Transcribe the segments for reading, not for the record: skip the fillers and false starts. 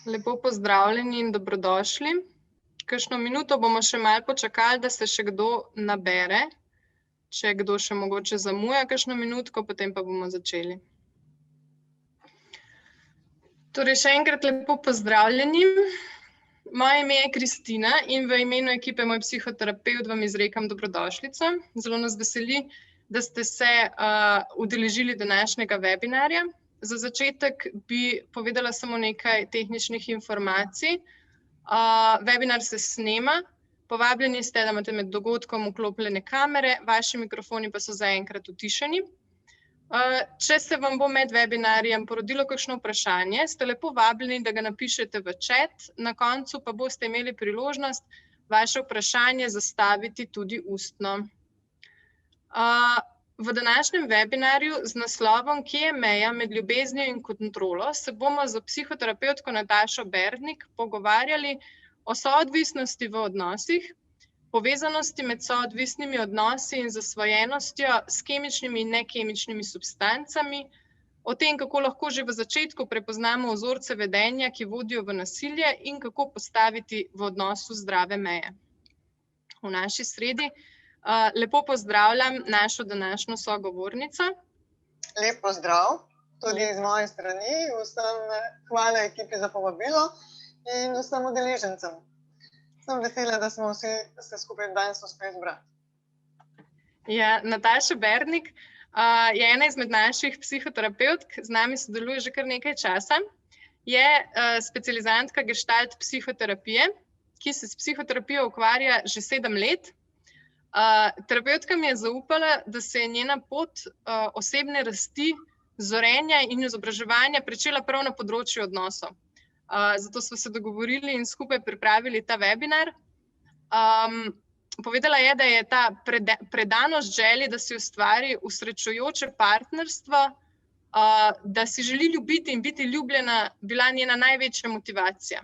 Lepo pozdravljeni in dobrodošli. Kakšno minuto bomo še malo počakali, da se še kdo nabere. Če kdo še mogoče zamuja kakšno minutko, potem pa bomo začeli. Torej, še enkrat lepo pozdravljeni. Moje ime je Kristina in v imenu ekipe Moj psihoterapevt vam izrekam dobrodošlico. Zelo nas veseli, da ste se udeležili današnjega webinarja. Za začetek bi povedala samo nekaj tehničnih informacij. Webinar se snema, povabljeni ste, da imate med dogodkom vklopljene kamere, vaši mikrofoni pa so zaenkrat utišani. Če se vam bo med webinarjem porodilo kakšno vprašanje, ste lepo vabljeni, da ga napišete v chat, na koncu pa boste imeli priložnost vaše vprašanje zastaviti tudi ustno. V današnjem webinarju z naslovom Kje je meja med ljubeznijo in kontrolo se bomo z psihoterapevtko Natašo Berdnik pogovarjali o soodvisnosti v odnosih, povezanosti med soodvisnimi odnosi in zasvojenostjo s kemičnimi in nekemičnimi substancami, o tem, kako lahko že v začetku prepoznamo vzorce vedenja, ki vodijo v nasilje in kako postaviti v odnosu zdrave meje. V naši sredi lepo pozdravljam našo današnjo sogovornico. Lep pozdrav tudi iz moje strani. Vsem hvala ekipi za povabilo in vsem udeležencem. Sem vesela, da smo vsi se skupaj danes uspeli zbrati. Ja, Nataša Berdnik je ena izmed naših psihoterapevtk, z nami sodeluje že kar nekaj časa. Je specializantka gestalt psihoterapije, ki se s psihoterapijo ukvarja že 7 let. Terapevtka mi je zaupala, da se je njena pot osebne rasti, zorenja in izobraževanja pričela prav na področju odnosov. Zato smo se dogovorili in skupaj pripravili ta webinar. Povedala je, da je ta predanost želji, da si ustvari usrečujoče partnerstvo, da si želi ljubiti in biti ljubljena, bila njena največja motivacija.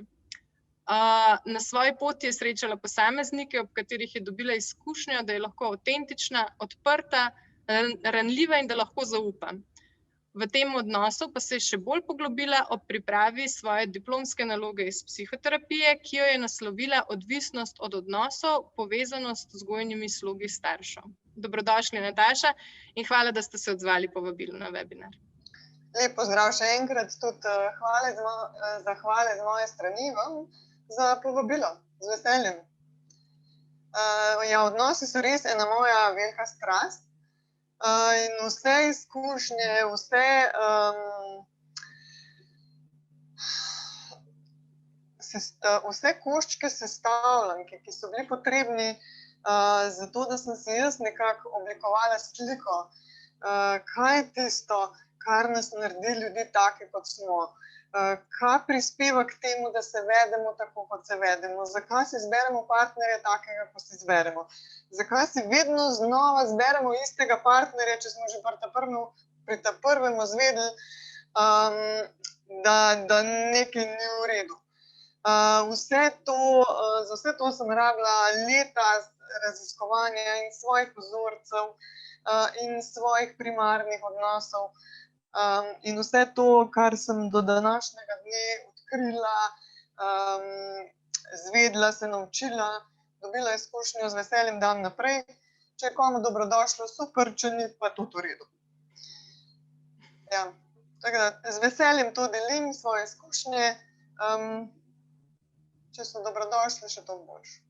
Na svoji poti je srečala posameznike, ob katerih je dobila izkušnjo, da je lahko avtentična, odprta, ranljiva in da lahko zaupa. V tem odnosu pa se je še bolj poglobila ob pripravi svoje diplomske naloge iz psihoterapije, ki jo je naslovila Odvisnost od odnosov, povezanost z vzgojnimi slogi staršev. Dobrodošli, Nataša, in hvala, da ste se odzvali povabilu na webinar. Lep pozdrav še enkrat, tudi zahvale z moje strani vam za povabilo, z veseljem. Ja, odnosi so res ena moja velika strast in vse izkušnje, vse koščke sestavljanke, ki so bili potrebni za to, da sem si jaz nekako oblikovala sliko, kaj je tisto, kar nas naredi ljudi take, kot smo. Kaj prispeva k temu, da se vedemo tako, kot se vedemo? Zakaj si izberemo partnerja takega, kot si izberemo? Zakaj si vedno znova izberemo istega partnerja, če smo že pri prvem izvedeli, da nekaj ni v redu? Za vse to sem rabila leta raziskovanja in svojih vzorcev in svojih primarnih odnosov. In vse to, kar sem do današnjega dne odkrila, zvedla, se naučila, dobila izkušnjo, z veseljem dam naprej. Če je komu dobrodošlo, super, če ni, pa tudi v redu. Ja, tako da z veseljem to delim, svoje izkušnje. Če so dobrodošli, še to boljše.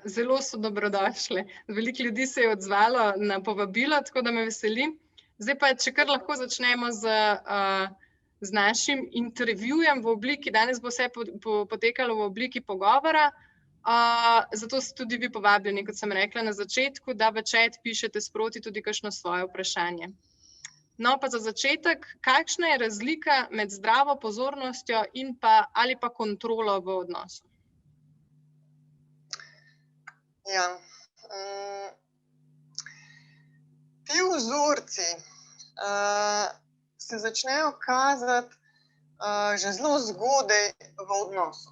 Zelo so dobrodošli. Veliko ljudi se je odzvalo na povabilo, tako da me veseli. Zdaj pa, če kar lahko začnemo z našim intervjujem v obliki, danes bo vse potekalo v obliki pogovora, zato ste tudi vi povabljeni, kot sem rekla na začetku, da v chat pišete sproti tudi kakšno svoje vprašanje. No, pa za začetek, kakšna je razlika med zdravo pozornostjo in ali pa kontrolo v odnosu? Ja, ti vzorci se začnejo kazati že zelo zgodaj v odnosu.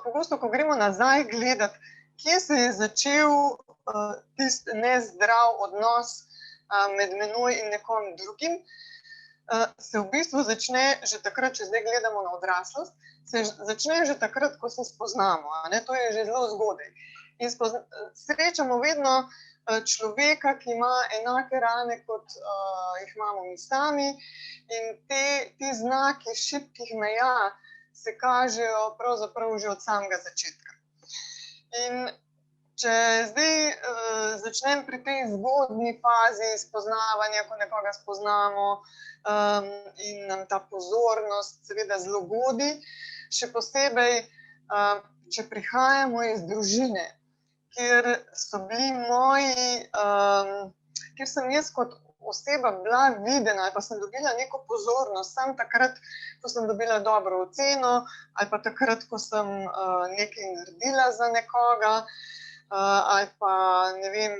Pogosto, ko gremo nazaj gledati, kje se je začel tisti nezdrav odnos med menoj in nekom drugim, se v bistvu začne že takrat, če zdaj gledamo na odraslost, se začne že takrat, ko se spoznamo. To je že zelo zgodaj. In srečamo vedno človeka, ki ima enake rane, kot jih imamo mi sami, in ti znaki šibkih meja se kažejo pravzaprav že od samega začetka. In če zdaj začnem pri tej zgodnji fazi spoznavanja, ko nekoga spoznamo in nam ta pozornost seveda zelo godi, še posebej, če prihajamo iz družine, kjer so bili kjer sem jaz kot oseba bila videna ali pa sem dobila neko pozornost samo takrat, ko sem dobila dobro oceno ali pa takrat, ko sem nekaj naredila za nekoga ali pa ne vem,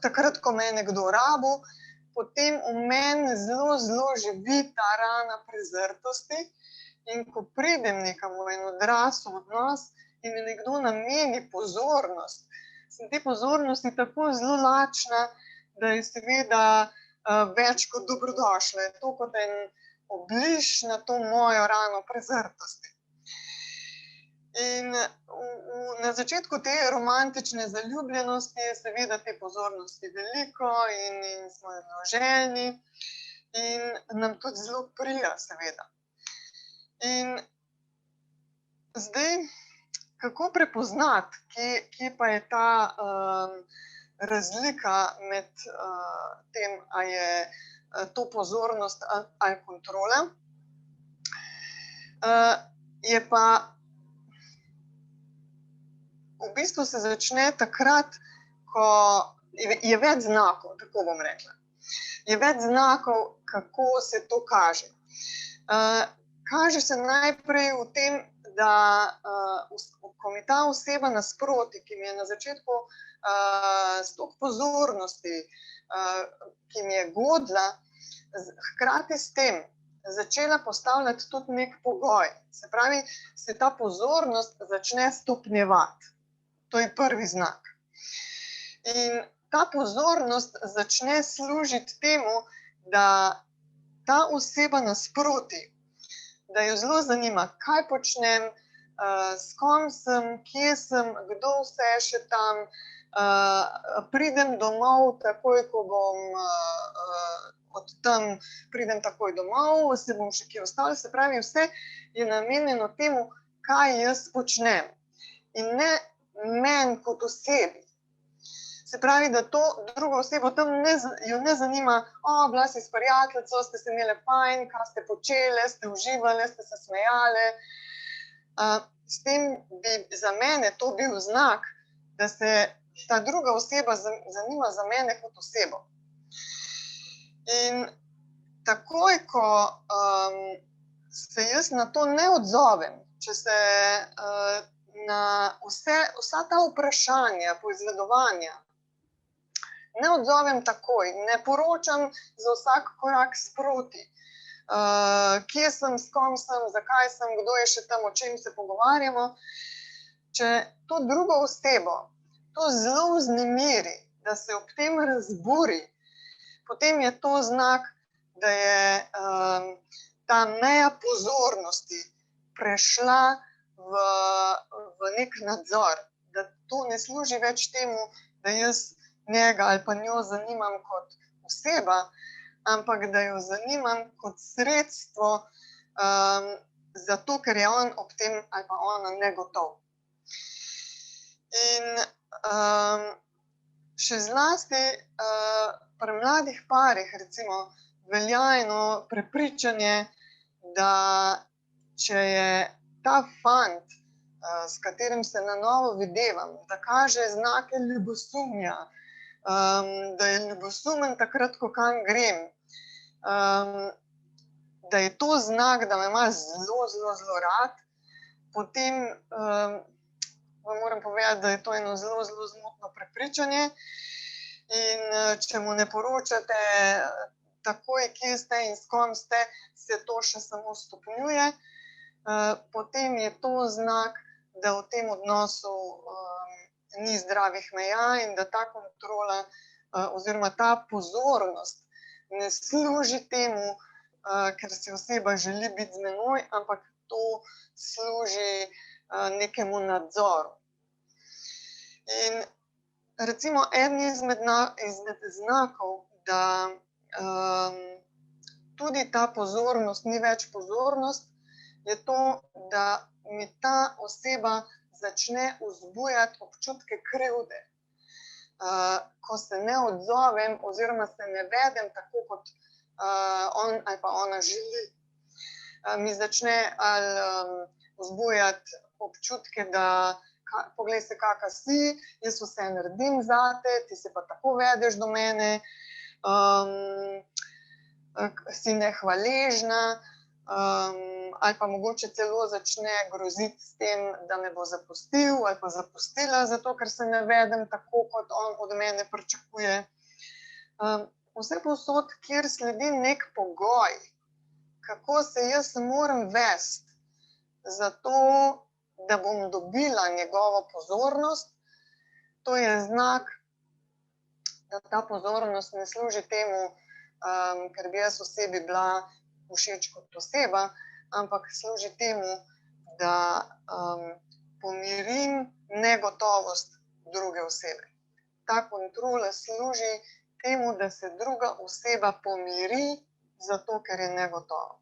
takrat, ko me je nekdo rabil, potem v meni zelo, zelo živi ta rana prezrtosti in ko pridem nekam v en odrasel odnos in mi nekdo nameni pozornost, sem te pozornosti tako zelo lačna, da je seveda več kot dobrodošla. Je to kot en obliž na to mojo rano prezrtosti. In na začetku te romantične zaljubljenosti je seveda te pozornosti veliko in smo željni in nam tudi zelo prija, seveda. In zdaj, kako prepoznati, kje pa je ta razlika med tem, a je to pozornost ali kontrola, je pa v bistvu se začne takrat, ko je več znakov, tako bom rekla. Je več znakov, kako se to kaže. Kaže se najprej v tem, da ko mi ta oseba nasproti, ki mi je na začetku s toliko pozornosti, ki mi je godila, hkrati s tem začela postavljati tudi nek pogoj. Se pravi, se ta pozornost začne stopnjevati. To je prvi znak. In ta pozornost začne služiti temu, da ta oseba nasproti, da jo zelo zanima, kaj počnem, s kom sem, kje sem, kdo vse je še tam, pridem domov takoj, ko bom od tam, pridem takoj domov, se bom še kje ostala, se pravi, vse je namenjeno temu, kaj jaz počnem. In ne meni kot osebi. Se pravi, da to drugo osebo tam jo ne zanima, bila si s prijateljico, ste se imeli fajn, kaj ste počele, ste uživali, ste se smejale. S tem bi za mene to bil znak, da se ta druga oseba zanima za mene kot osebo. In takoj, ko se jaz na to ne odzovem, če se na vsa ta vprašanja, poizvedovanja, ne odzovem takoj, ne poročam za vsak korak sproti, kje sem, s kom sem, zakaj sem, kdo je še tam, o čem se pogovarjamo. Če to drugo osebo to zelo vznemiri, da se ob tem razburi, potem je to znak, da je ta meja pozornosti prešla v nek nadzor, da to ne služi več temu, da jaz njega ali pa njo zanimam kot oseba, ampak da jo zanimam kot sredstvo, zato ker je on ob tem ali pa ona negotov. In še zlasti pri mladih parih recimo velja eno prepričanje, da če je ta fant, s katerim se na novo videvam, da kaže znake ljubosumja, da je ljubosumen takrat, ko kam grem, da je to znak, da me ima zelo, zelo, zelo rad, potem vam moram povedati, da je to eno zelo, zelo zmotno prepričanje in če mu ne poročate takoj, kje ste in s kom ste, se to še samo stopnjuje, potem je to znak, da v tem odnosu ni zdravih meja in da ta kontrola oziroma ta pozornost ne služi temu, ker si oseba želi biti z menoj, ampak to služi nekemu nadzoru. In recimo eden izmed znakov, da tudi ta pozornost ni več pozornost, je to, da mi ta oseba začne vzbujati občutke krivde. Ko se ne odzovem oziroma se ne vedem tako, kot on ali pa ona želi. Mi začne vzbujati občutke, da poglej se, kakšna si, jaz vse naredim zate, ti se pa tako vedeš do mene, si nehvaležna, ali pa mogoče celo začne groziti s tem, da me bo zapustil ali pa zapustila, zato ker se ne vedem tako, kot on od mene pričakuje. Vse povsod, kjer sledi nek pogoj, kako se jaz moram vesti, zato da bom dobila njegovo pozornost, to je znak, da ta pozornost ne služi temu, ker bi jaz osebi bila všeč kot oseba, ampak služi temu, da pomirim negotovost druge osebe. Ta kontrola služi temu, da se druga oseba pomiri, zato ker je negotova.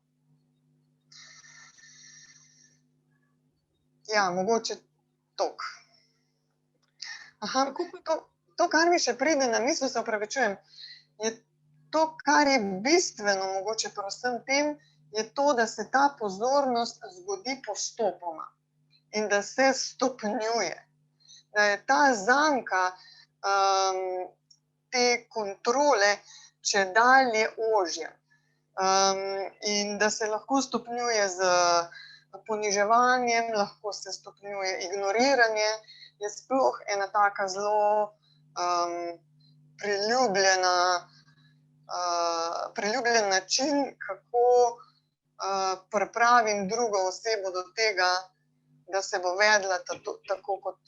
Ja, mogoče toliko. To, kar mi še pride na misel, se opravičujem, je to, kar je bistveno mogoče pri vsem tem, je to, da se ta pozornost zgodi postopoma in da se stopnjuje. Da je ta zanka te kontrole čedalje ožja. In da se lahko stopnjuje z poniževanjem, lahko se stopnjuje ignoriranje, je sploh ena taka zelo priljubljen način, kako pripravim drugo osebo do tega, da se bo vedla tako, kot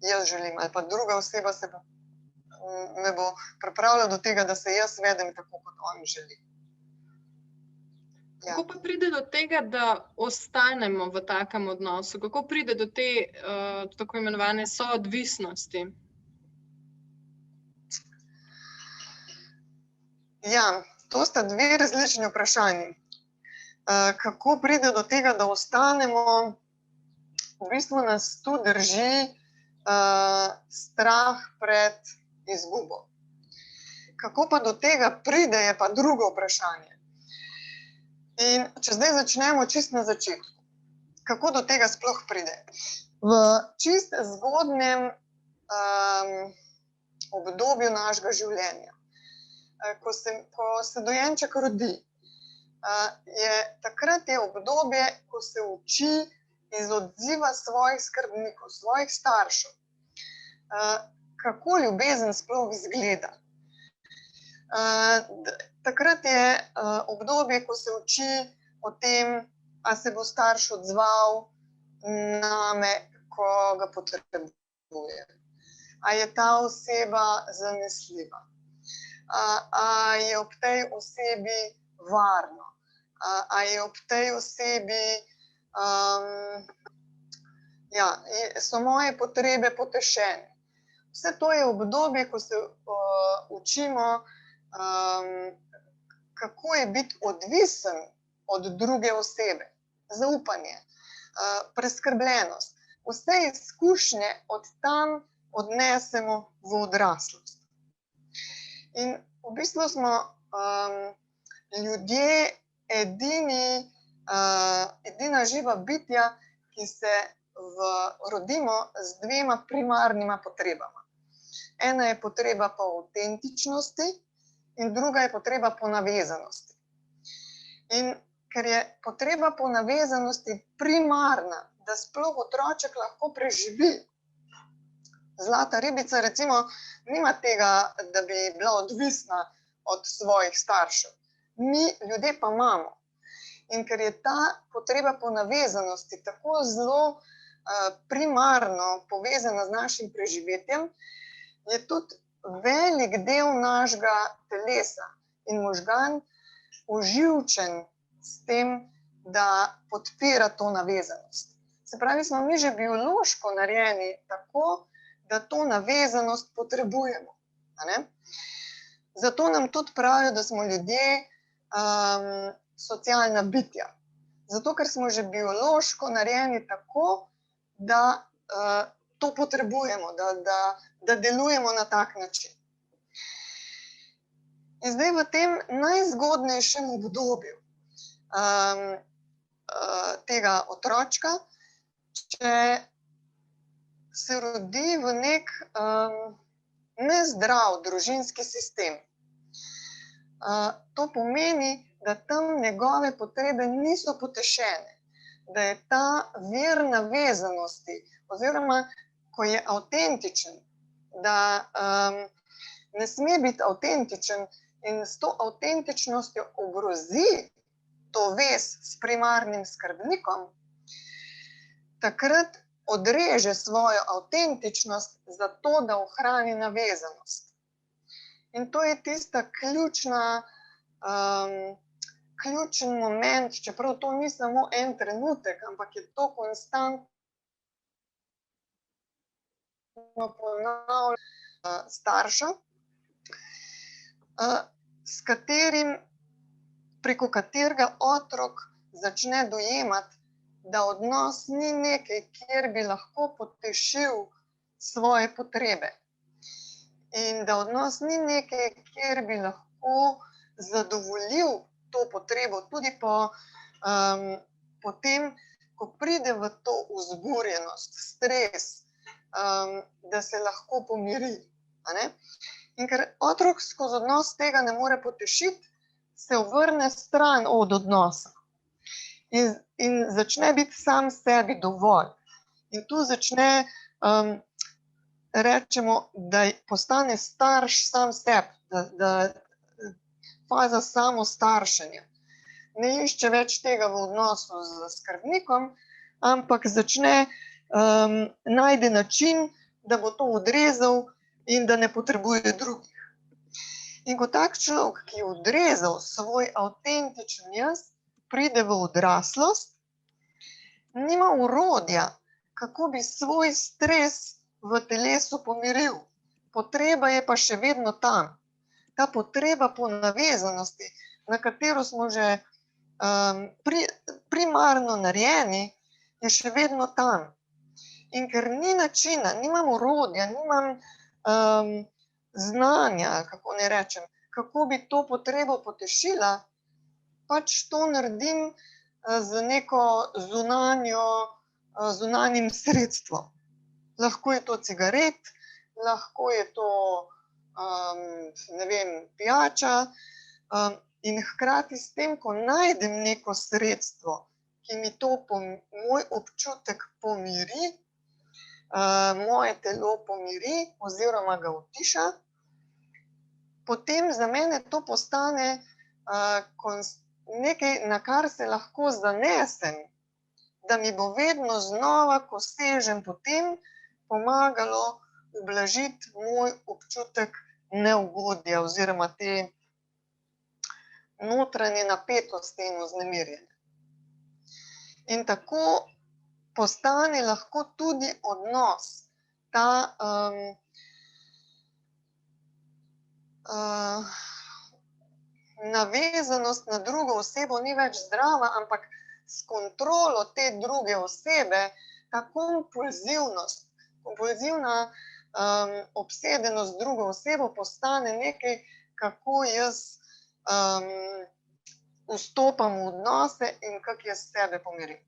jaz želim, ali pa druga oseba me bo pripravila do tega, da se jaz vedem tako, kot on želi. Ja. Kako pa pride do tega, da ostanemo v takem odnosu? Kako pride do te tako imenovane soodvisnosti? Ja, to sta dve različni vprašanji. Kako pride do tega, da ostanemo? V bistvu nas tu drži strah pred izgubo. Kako pa do tega pride, je pa drugo vprašanje. In če zdaj začnemo čisto na začetku, kako do tega sploh pride? V čisto zgodnjem obdobju našega življenja, ko se dojenček rodi, takrat je obdobje, ko se uči iz odziva svojih skrbnikov, svojih staršev, kako ljubezen sploh izgleda. Takrat je obdobje, ko se uči o tem, a se bo starš odzval name, ko ga potrebuje. A je ta oseba zanesljiva? A je ob tej osebi varno? A je ob tej osebi, so moje potrebe potešene? Vse to je obdobje, ko se učimo, kako je biti odvisen od druge osebe, zaupanje, preskrbljenost. Vse izkušnje od tam odnesemo v odraslost. In v bistvu smo ljudje edina živa bitja, ki se rodimo z dvema primarnima potrebama. Ena je potreba po avtentičnosti in druga je potreba po navezanosti. In ker je potreba po navezanosti primarna, da sploh otroček lahko preživi. Zlata ribica recimo nima tega, da bi bila odvisna od svojih staršev. Mi ljudje pa imamo. In ker je ta potreba po navezanosti tako zelo primarno povezana z našim preživetjem, je tudi velik del našega telesa in možgan oživčen s tem, da podpira to navezanost. Se pravi, smo mi že biološko narejeni tako, da to navezanost potrebujemo. A ne? Zato nam tudi pravijo, da smo ljudje socialna bitja. Zato, ker smo že biološko narejeni tako, da to potrebujemo, da delujemo na tak način. In zdaj v tem najzgodnejšem obdobju tega otročka, če se rodi v nek nezdrav družinski sistem, to pomeni, da tam njegove potrebe niso potešene, da je ta vir navezanosti, oziroma ko je avtentičen, da ne sme biti avtentičen in s to avtentičnostjo ogrozi to vez s primarnim skrbnikom, takrat odreže svojo avtentičnost zato, da ohrani navezanost. In to je tista ključen moment, čeprav to ni samo en trenutek, ampak je to konstantno ponavljanje starša, preko katerega otrok začne dojemati, da odnos ni nekaj, kjer bi lahko potešil svoje potrebe. In da odnos ni nekaj, kjer bi lahko zadovoljil to potrebo tudi po tem, ko pride v to vzburjenost, stres, da se lahko pomiri. A ne? In ker otrok skozi odnos tega ne more potešiti, se obrne stran od odnosa in začne biti sam sebi dovolj. In tu začne, rečemo, da postane starš sam sebi, da faza samostaršenja. Ne išče več tega v odnosu z skrbnikom, ampak začne najde način, da bo to odrezal in da ne potrebuje drugih. In ko tak človek, ki je odrezal svoj avtentičen jaz, pride v odraslost, nima orodja, kako bi svoj stres v telesu pomiril. Potreba je pa še vedno tam. Ta potreba po navezanosti, na katero smo že primarno narejeni, je še vedno tam. In ker ni načina, nimam orodja, nimam znanja, kako ne rečem, kako bi to potrebo potešila, pač to naredim z neko zunanjim sredstvom. Lahko je to cigaret, lahko je to ne vem, pijača, in hkrati s tem, ko najdem neko sredstvo, ki mi to moj občutek pomiri, moje telo pomiri oziroma ga utiša, potem za mene to postane nekaj, na kar se lahko zanesem, da mi bo vedno znova, ko sežem po tem, pomagalo ublažiti moj občutek neugodja oziroma te notranje napetosti in vznemirjenja. In tako postane lahko tudi odnos, ta navezanost na drugo osebo ni več zdrava, ampak s kontrolo te druge osebe, ta kompulzivna obsedenost z drugo osebo postane nekaj, kako jaz vstopam v odnose in kako jaz sebe pomirim.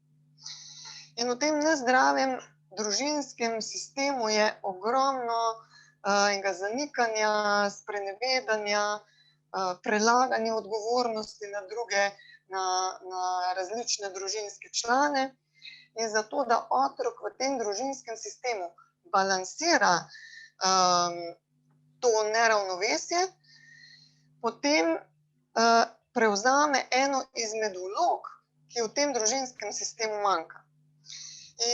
In v tem nezdravem družinskem sistemu je ogromno enega zanikanja, sprenevedanja, prelaganja odgovornosti na druge, na različne družinske člane. In zato, da otrok v tem družinskem sistemu balansira to neravnovesje, potem prevzame eno izmed vlog, ki v tem družinskem sistemu manjka.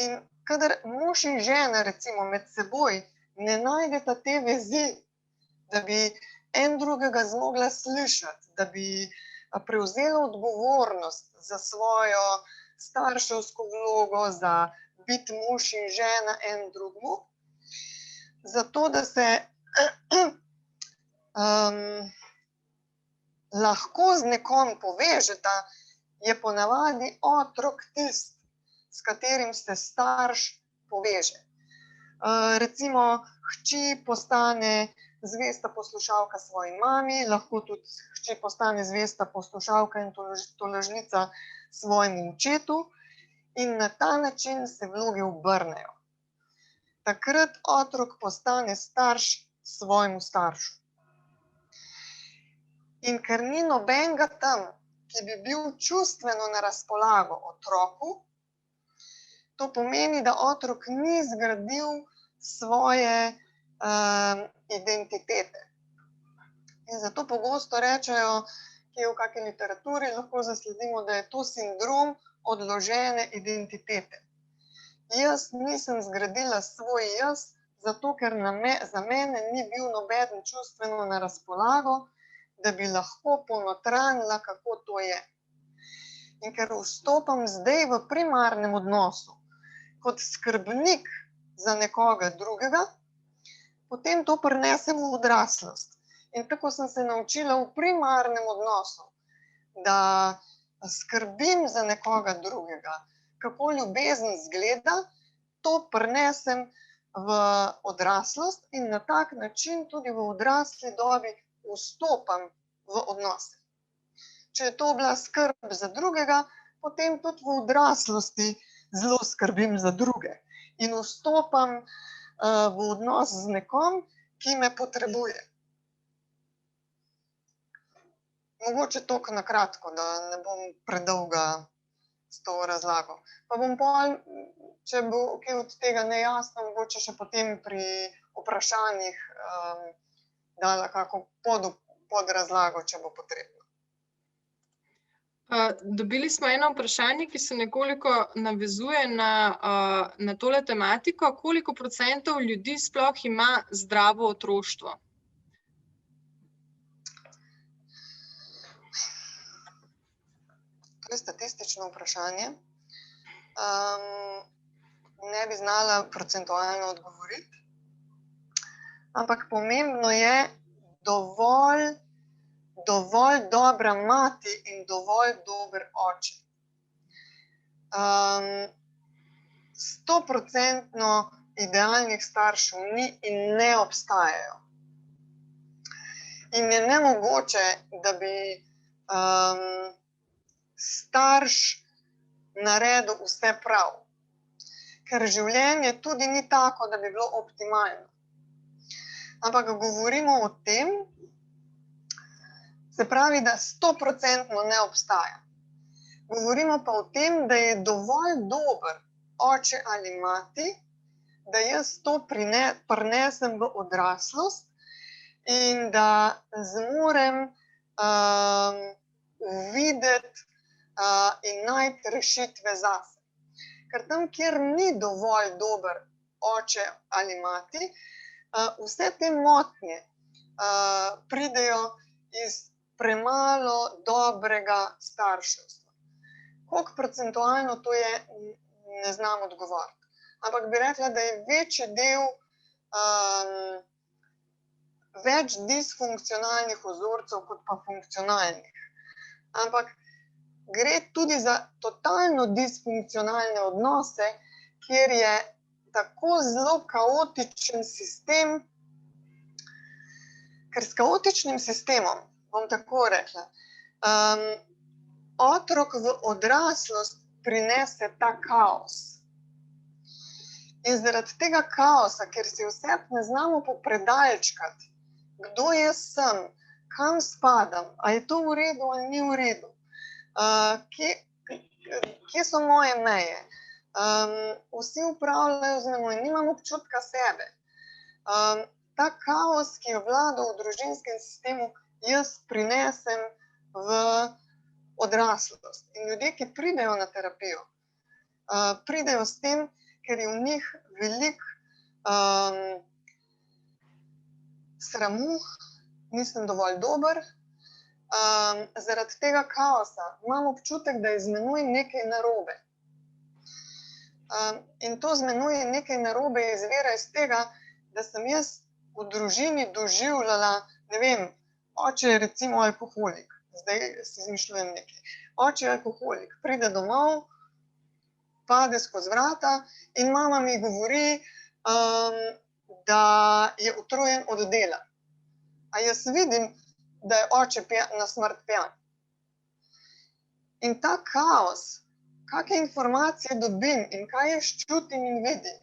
In kadar mož in žena recimo med seboj ne najdeta te vezi, da bi en drugega zmogla slišati, da bi prevzela odgovornost za svojo starševsko vlogo, za biti mož in žena en drugemu, zato da se lahko z nekom povežeta, je ponavadi otrok tisti, s katerim se starš poveže. Recimo, hči postane zvesta poslušalka svoji mami, lahko tudi hči postane zvesta poslušalka in tolažnica svojemu očetu in na ta način se vloge obrnejo. Takrat otrok postane starš svojemu staršu. In ker ni nobenega tam, ki bi bil čustveno na razpolago otroku, to pomeni, da otrok ni zgradil svoje identitete. In zato pogosto rečejo, ki v kakšni literaturi lahko zasledimo, da je to sindrom odložene identitete. Jaz nisem zgradila svoj jaz, zato ker za mene ni bil nobeden čustveno na razpolago, da bi lahko ponotranila, kako to je. In ker vstopam zdaj v primarnem odnosu, kot skrbnik za nekoga drugega, potem to prinesem v odraslost. In tako sem se naučila v primarnem odnosu, da skrbim za nekoga drugega, kako ljubezen izgleda, to prinesem v odraslost in na tak način tudi v odrasli dobi vstopam v odnose. Če je to bila skrb za drugega, potem tudi v odraslosti zelo skrbim za druge in vstopam v odnos z nekom, ki me potrebuje. Mogoče toliko na kratko, da ne bom predolga s to razlago. Pa bom pol, če bo kaj od tega nejasno, mogoče še potem pri vprašanjih dala kako podrazlago, če bo potrebno. Dobili smo eno vprašanje, ki se nekoliko navezuje na tole tematiko. Koliko procentov ljudi sploh ima zdravo otroštvo? To je statistično vprašanje. Ne bi znala procentualno odgovoriti, ampak pomembno je dovolj dobra mati in dovolj dober oče. 100% idealnih staršev ni in ne obstajajo. In je nemogoče, da bi starš naredil vse prav. Ker življenje tudi ni tako, da bi bilo optimalno. Ampak govorimo o tem, se pravi, da 100% ne obstaja. Govorimo pa o tem, da je dovolj dober oče ali mati, da jaz to prinesem v odraslost in da zmorem videti in najti rešitve zase. Ker tam, kjer ni dovolj dober oče ali mati, vse te motnje pridejo iz premalo dobrega starševstva. Koliko procentualno to je, ne znam odgovoriti. Ampak bi rekla, da je večji del več disfunkcionalnih vzorcev kot pa funkcionalnih. Ampak gre tudi za totalno disfunkcionalne odnose, kjer je tako zelo kaotičen sistem, ker s kaotičnim sistemom, bom tako rekla, otrok v odraslost prinese ta kaos. In zaradi tega kaosa, ker si vse ne znamo popredalčkati, kdo jaz sem, kam spadam, a je to v redu ali ni v redu, kje so moje meje, vsi upravljajo z menoj, nimam občutka sebe. Ta kaos, ki je vladal v družinskem sistemu, jaz prinesem v odraslost. In ljudje, ki pridejo na terapijo, pridejo s tem, ker je v njih veliko sramu, nisem dovolj dober. Zaradi tega kaosa imam občutek, da je z menoj nekaj narobe. In to z menoj nekaj narobe izvira iz tega, da sem jaz v družini doživljala, ne vem, oče je recimo alkoholik, zdaj si izmišljujem nekaj. Oče je alkoholik, pride domov, pade skozi vrata in mama mi govori, da je utrujen od dela. A jaz vidim, da je oče na smrt pijan. In ta kaos, kakšne informacije dobim in kaj jaz čutim in vidim.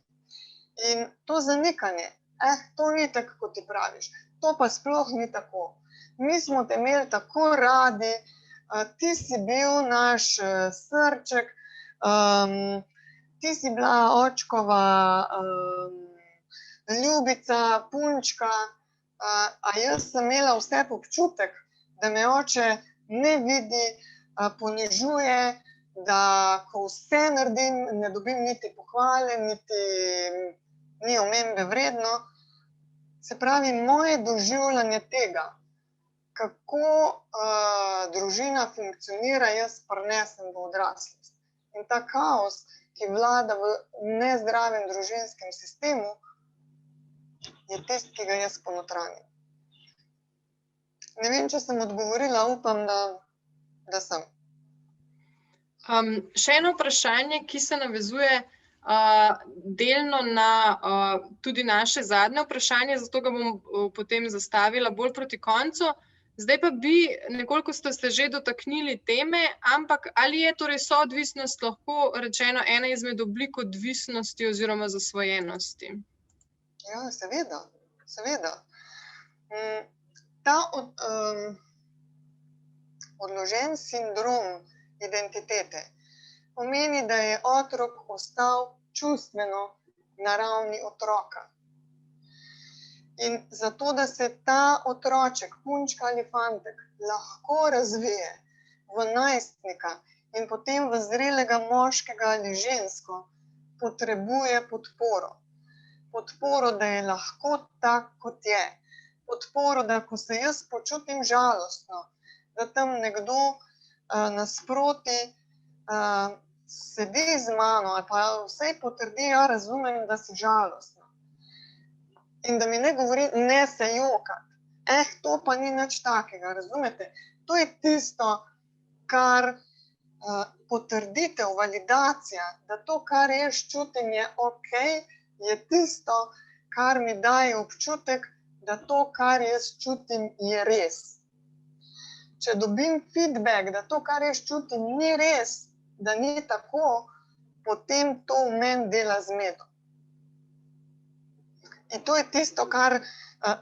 In to zanikanje, to ni tako, kot ti praviš, to pa sploh ni tako. Mi smo te imeli tako radi, ti si bil naš srček, ti si bila očkova ljubica, punčka, a jaz sem imela vse občutek, da me oče ne vidi, ponižuje, da ko vse naredim, ne dobim niti pohvale, niti ni omembe vredno. Se pravi, moje doživljanje tega, kako družina funkcionira, jaz prinesem v odraslost. In ta kaos, ki vlada v nezdravem družinskem sistemu, je tisti, ki ga jaz ponotranjim. Ne vem, če sem odgovorila, upam, da sem. Še eno vprašanje, ki se navezuje delno na tudi naše zadnje vprašanje, zato ga bom potem zastavila bolj proti koncu. Zdaj pa bi, nekoliko ste se že dotaknili teme, ampak ali je torej soodvisnost lahko rečeno ena izmed oblik odvisnosti oziroma zasvojenosti? Ja, seveda, seveda. Ta odložen sindrom identitete pomeni, da je otrok ostal čustveno na ravni otroka. In zato, da se ta otroček, punčka ali fantek, lahko razvije v najstnika in potem v zrelega moškega ali žensko, potrebuje podporo. Podporo, da je lahko tak, kot je. Podporo, da ko se jaz počutim žalostno, da tam nekdo nasproti sedi z mano ali pa vsej potrdi, ja, razumem, da si žalostna. In da mi ne govori, ne se jokati. To pa ni nič takega, razumete? To je tisto, kar potrditev, validacija, da to, kar jaz čutim, je okej, je tisto, kar mi daje občutek, da to, kar jaz čutim, je res. Če dobim feedback, da to, kar jaz čutim, ni res, da ni tako, potem to v meni dela zmedo. In to je tisto, kar,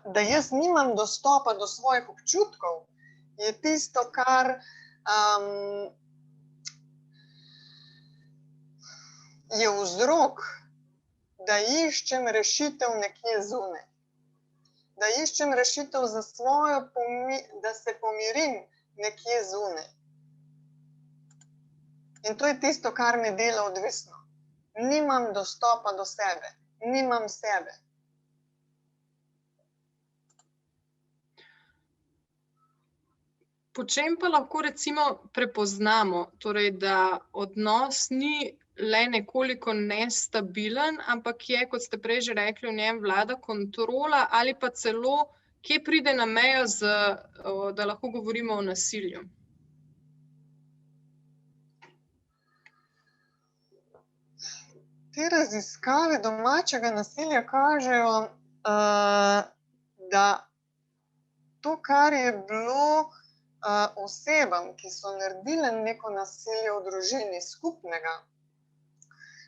da jaz nimam dostopa do svojih občutkov, je tisto, kar je vzrok, da iščem rešitev nekje zunaj. Da iščem rešitev za svojo, da se pomirim nekje zunaj. In to je tisto, kar me dela odvisno. Nimam dostopa do sebe, nimam sebe. Po čem pa lahko recimo prepoznamo, torej, da odnos ni le nekoliko nestabilen, ampak je, kot ste prej že rekli, v njem vlada kontrola ali pa celo, kje pride na mejo, da lahko govorimo o nasilju? Te raziskave domačega nasilja kažejo, da to, kar je bilo osebam, ki so naredile neko nasilje v družini skupnega,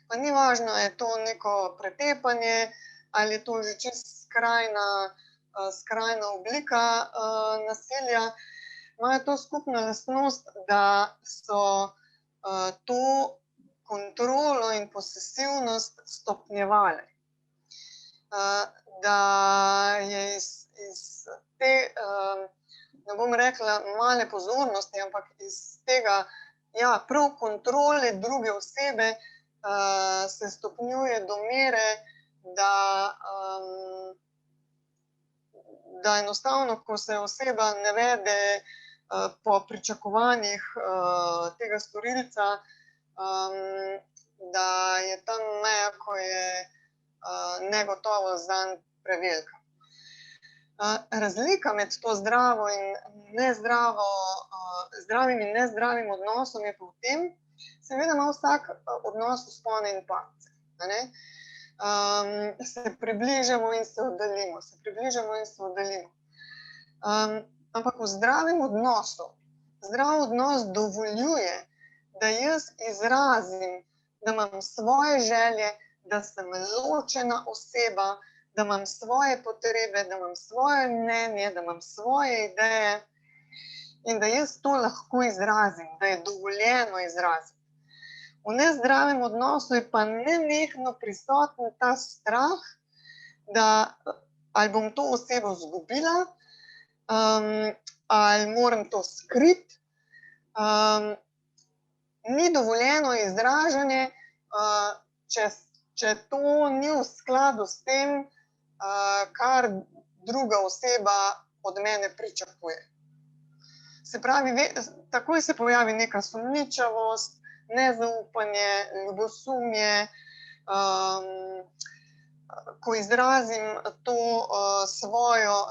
pa ni važno, je to neko pretepanje ali je to že čisto skrajna oblika nasilja, imajo to skupno lastnost, da so to kontrolo in posesivnost stopnjevale. Da je iz te, ne bom rekla male pozornosti, ampak iz tega, ja, prav kontrole druge osebe se stopnjuje do mere, da enostavno, ko se oseba ne vede po pričakovanjih tega storilca, da je tam meja, ko je negotovost zanj prevelika. Razlika med to zdravo in nezdravo, zdravim in nezdravim odnosom je pa v tem, seveda ima vsak odnos vzpone in padce. Se približamo in se oddaljimo, se približamo in se oddaljimo. Ampak v zdravem odnosu, zdrav odnos dovoljuje, da jaz izrazim, da imam svoje želje, da sem ločena oseba, da imam svoje potrebe, da imam svoje mnenje, da imam svoje ideje in da jaz to lahko izrazim, da je dovoljeno izraziti. V nezdravem odnosu je pa nenehno prisoten ta strah, da ali bom to osebo izgubila, ali moram to skriti. Ni dovoljeno izražanje, če to ni v skladu s tem, kar druga oseba od mene pričakuje. Se pravi, takoj se pojavi neka sumničavost, nezaupanje, ljubosumje, ko izrazim to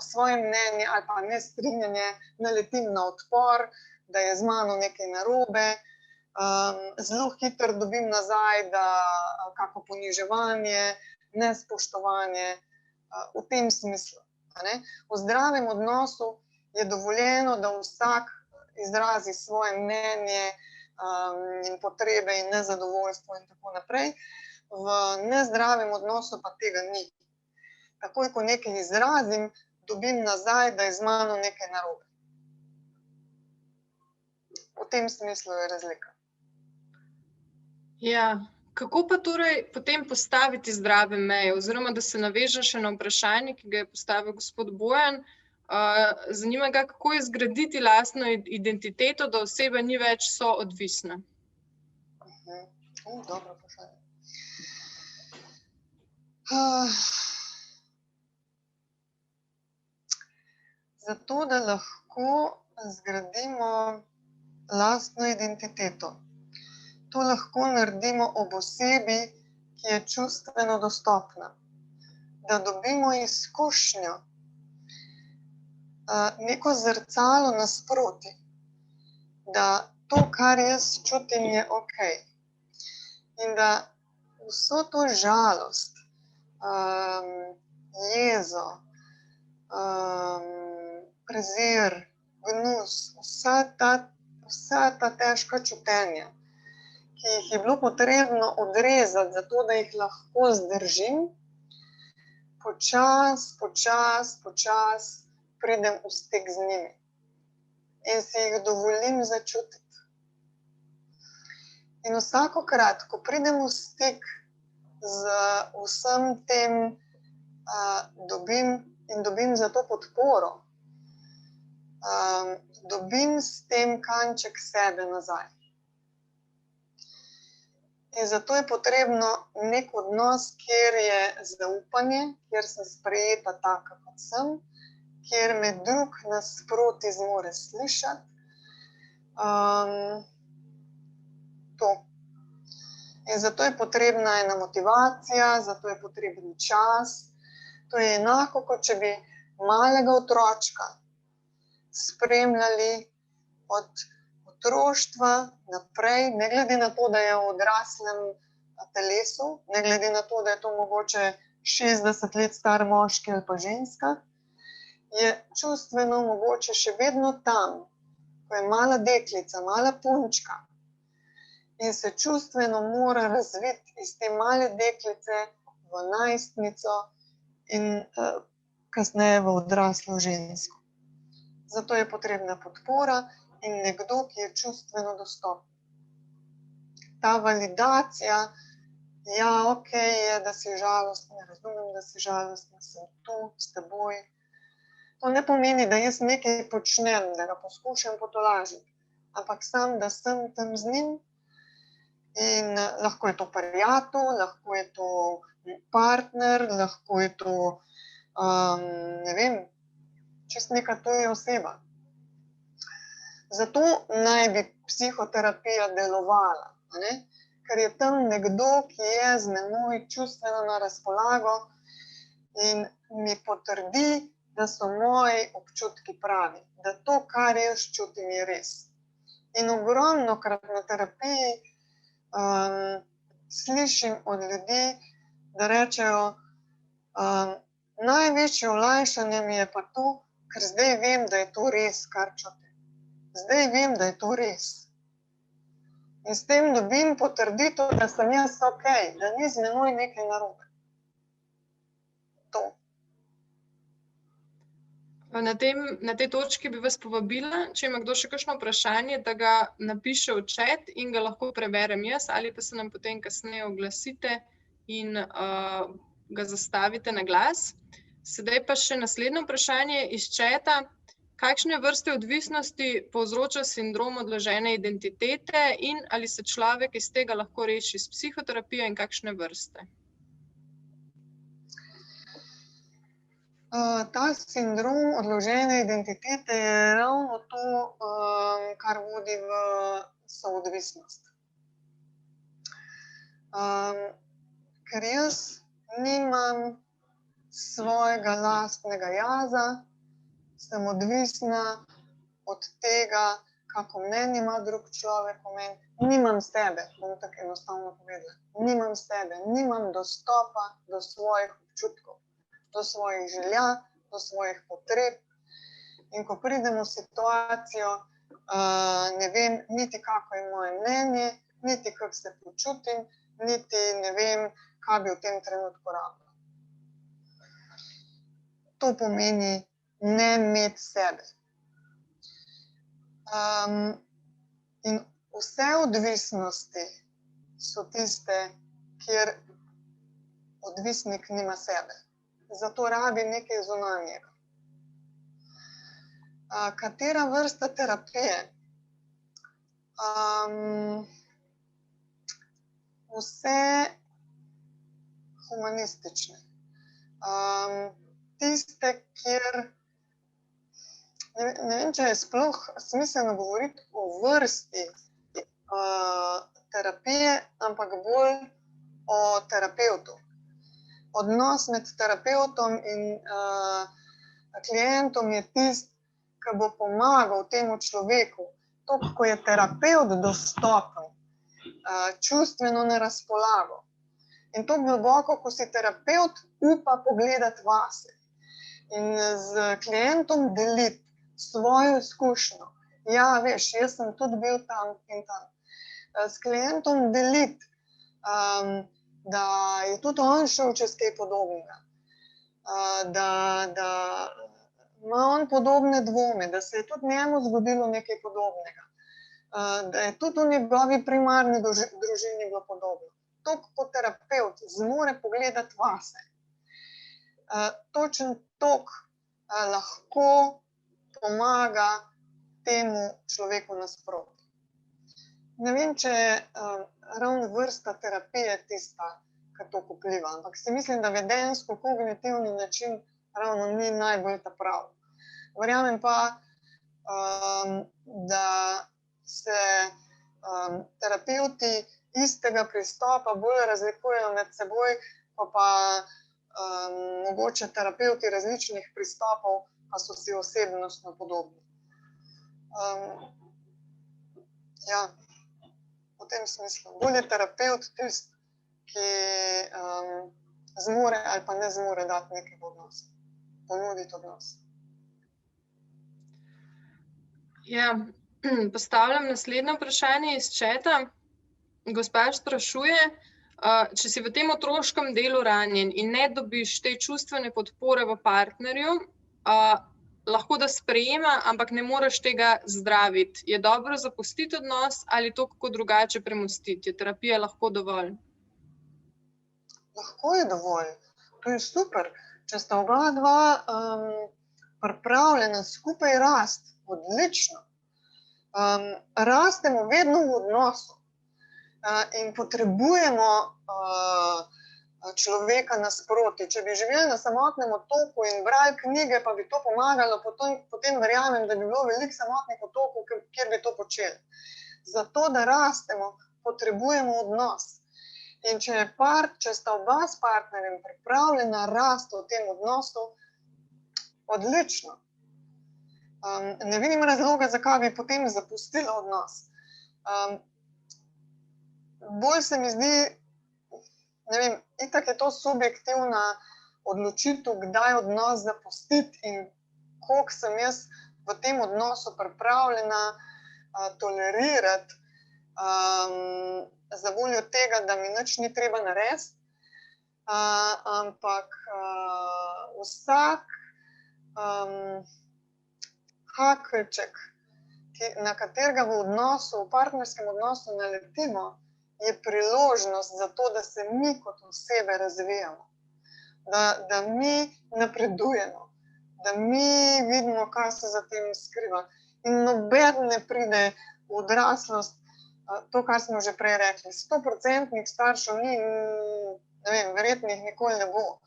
svoje mnenje ali pa nestrinjanje, naletim na odpor, da je z mano nekaj narobe, zelo hitro dobim nazaj, da kako poniževanje, nespoštovanje, v tem smislu. V zdravem odnosu je dovoljeno, da vsak izrazi svoje mnenje in potrebe in nezadovoljstvo in tako naprej. V nezdravem odnosu pa tega ni. Takoj, ko nekaj izrazim, dobim nazaj, da je z mano nekaj narobe. V tem smislu je razlika. Ja, kako pa torej potem postaviti zdrave meje, oziroma da se navežem še na vprašanje, ki ga je postavil gospod Bojan. Zanima ga, kako je zgraditi lastno identiteto, da oseba ni več soodvisna. Dobro vprašanje. Zato, da lahko zgradimo lastno identiteto. To lahko naredimo ob osebi, ki je čustveno dostopna. Da dobimo izkušnjo, neko zrcalo nasproti, da to, kar jaz čutim, je okej. In da vso to žalost, jezo, prezir, gnus, vsa ta težka čutenja, ki jih je bilo potrebno odrezati, zato da jih lahko zdržim, počas pridem v stik z njimi in si jih dovolim začutiti. In vsakokrat, ko pridem v stik z vsem tem, dobim za to podporo, dobim s tem kanček sebe nazaj. In zato je potrebno nek odnos, kjer je zaupanje, kjer sem sprejeta taka, kot sem, kjer me drug nasproti zmore slišati. To. In zato je potrebna ena motivacija, zato je potreben čas. To je enako, kot če bi malega otročka spremljali od otroštva naprej, ne glede na to, da je v odraslem telesu, ne glede na to, da je to mogoče 60 let star moški ali pa ženska, je čustveno mogoče še vedno tam, ko je mala deklica, mala punčka in se čustveno mora razviti iz te male deklice v najstnico in kasneje v odraslo žensko. Zato je potrebna podpora in nekdo, ki je čustveno dostopen. Ta validacija, ja, okej je, da si žalostna, razumem, da si žalostna, sem tu s teboj. To ne pomeni, da jaz nekaj počnem, da ga poskušam potolažiti, ampak sam, da sem tam z njim in lahko je to prijatelj, lahko je to partner, lahko je to, ne vem, čist neka tuja oseba. Zato naj bi psihoterapija delovala, ne? Ker je tam nekdo, ki je z menoj čustveno na razpolago in mi potrdi, da so moji občutki pravi, da to, kar jaz čutim, je res. In ogromno krat na terapiji slišim od ljudi, da rečejo, največje olajšanje mi je pa to, ker zdaj vem, da je to res, kar čutim. Zdaj vem, da je to res. In s tem dobim potrditev, da sem jaz okej, da ni z menoj nekaj narobe. To. Na tej točki bi vas povabila, če ima kdo še kakšno vprašanje, da ga napiše v chat in ga lahko preberem jaz, ali pa se nam potem kasneje oglasite in ga zastavite na glas. Sedaj pa še naslednje vprašanje iz chata. Kakšne vrste odvisnosti povzroča sindrom odložene identitete in ali se človek iz tega lahko reši s psihoterapijo in kakšne vrste? Ta sindrom odložene identitete je ravno to, kar vodi v soodvisnost. Ker jaz nimam svojega lastnega jaza, sem odvisna od tega, kako meni ima drug človek o meni. Nimam sebe, bom tako enostavno povedala. Nimam sebe, nimam dostopa do svojih občutkov, do svojih želja, do svojih potreb. In ko pridem v situacijo, ne vem niti, kako je moje mnenje, niti kako se počutim, niti ne vem, kaj bi v tem trenutku rabila. To pomeni ne imeti sebe. In vse odvisnosti so tiste, kjer odvisnik nima sebe. Zato rabi nekaj zunanjega. Katera vrsta terapije? Vse humanistične. Tiste, kjer ne vem, če je sploh smiselno govoriti o vrsti terapije, ampak bolj o terapevtu. Odnos med terapevtom in klientom je tisti, ki bo pomagal temu človeku. To, ko je terapevt dostopen, čustveno na razpolago. In to globoko, ko si terapevt upa pogledati vase. In z klientom deliti svojo izkušnjo. Ja, veš, jaz sem tudi bil tam in tam. S klientom deliti, da je tudi on šel čez kaj podobnega. Da ima on podobne dvome, da se je tudi njemu zgodilo nekaj podobnega. Da je tudi v njegovi primarni družini bilo podobno. To, ko terapevt zmore pogledati vase. Točno toliko lahko pomaga temu človeku nasproti. Ne vem, če je ravno vrsta terapije tista, ki to vpliva, ampak si mislim, da vedenjsko-kognitivni način ravno ni najbolj ta prav. Verjamem pa, da se terapevti istega pristopa bolj razlikujejo med seboj, pa mogoče terapevti različnih pristopov pa so si osebnostno podobni. Ja, v tem smislu. Bolj je terapevt tisti, ki zmore ali pa ne zmore dati nekaj odnos, ponuditi odnos. Ja, postavljam naslednje vprašanje iz chata. Gospa sprašuje, če si v tem otroškem delu ranjen in ne dobiš te čustvene podpore v partnerju, lahko da sprejema, ampak ne moreš tega zdraviti. Je dobro zapustiti odnos ali to kako drugače premostiti? Je terapija lahko dovolj? Lahko je dovolj. To je super. Če sta oba dva pripravljena skupaj rasti, odlično. Rastemo vedno v odnosu in potrebujemo človeka nasproti. Če bi živeli na samotnem otoku in brali knjige, pa bi to pomagalo, potem verjamem, da bi bilo veliko samotnih otokov, kjer bi to počeli. Zato, da rastemo, potrebujemo odnos. In če sta oba s partnerjem pripravljena rasti v tem odnosu, odlično. Ne vidim razloga, zakaj bi potem zapustila odnos. Bolj se mi zdi, ne vem, itak je to subjektivna odločitev, kdaj odnos zapustiti in koliko sem jaz v tem odnosu pripravljena tolerirati za voljo tega, da mi nič ni treba narediti. Ampak vsak hakelček, na katerega v partnerskem odnosu naletimo, je priložnost za to, da se mi kot osebe razvijamo, da mi napredujemo, da mi vidimo, kaj se za tem skriva. In noben ne pride v odraslost, to, kar smo že prej rekli, 100% staršev ni, ne vem, verjetno jih nikoli ne bo.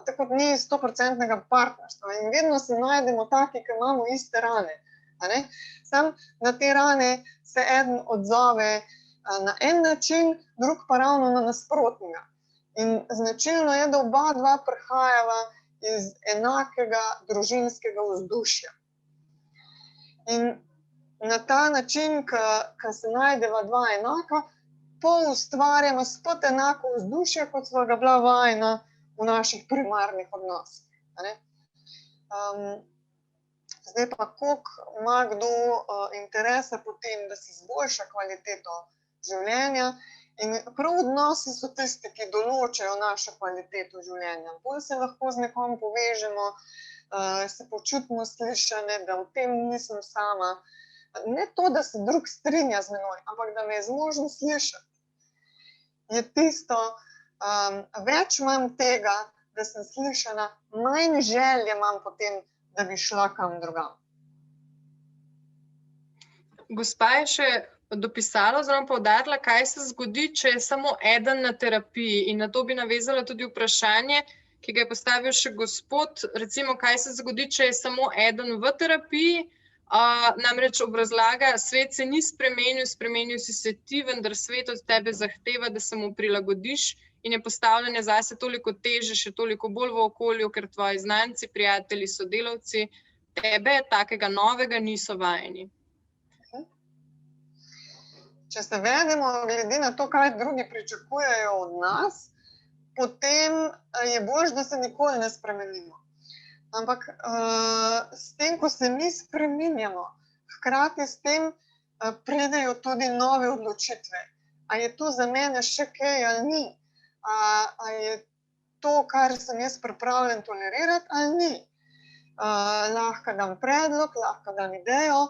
Tako kot ni 100% partnerstva. In vedno se najdemo taki, ki imamo iste rane. Sam na te rane se eden odzove na en način, drug pa ravno na nasprotnega. In značilno je, da oba dva prihajava iz enakega družinskega vzdušja. In na ta način, ko se najdeva dva enaka, ustvarjamo spet enako vzdušje, kot sva ga bila vajena v naših primarnih odnosih. Zdaj pa, koliko ima kdo interesa po tem, da si izboljša kvaliteto življenja, in prav odnosi so tisti, ki določajo našo kvaliteto življenja. Bolj se lahko z nekom povežemo, se počutimo slišane, da v tem nisem sama. Ne to, da se drug strinja z menoj, ampak da me je zmožen slišati. Je tisto, več imam tega, da sem slišana, manj želje imam potem, da bi šla kam drugam. Gospa je še dopisala oziroma poudarila, kaj se zgodi, če je samo eden na terapiji. In na to bi navezala tudi vprašanje, ki ga je postavil še gospod. Recimo, kaj se zgodi, če je samo eden v terapiji. Namreč obrazlaga, svet se ni spremenil si se ti, vendar svet od tebe zahteva, da se mu prilagodiš in je postavljanje zase toliko teže, še toliko bolj v okolju, ker tvoji znanci, prijatelji, sodelavci tebe takega novega niso vajeni. Če se vedemo glede na to, kaj drugi pričakujejo od nas, potem je boljše, da se nikoli ne spremenimo. Ampak s tem, ko se mi spreminjamo, hkrati s tem pridejo tudi nove odločitve. A je to za mene še kaj ali ni? A je to, kar sem jaz pripravljen tolerirati ali ni? Lahko dam predlog, lahko dam idejo,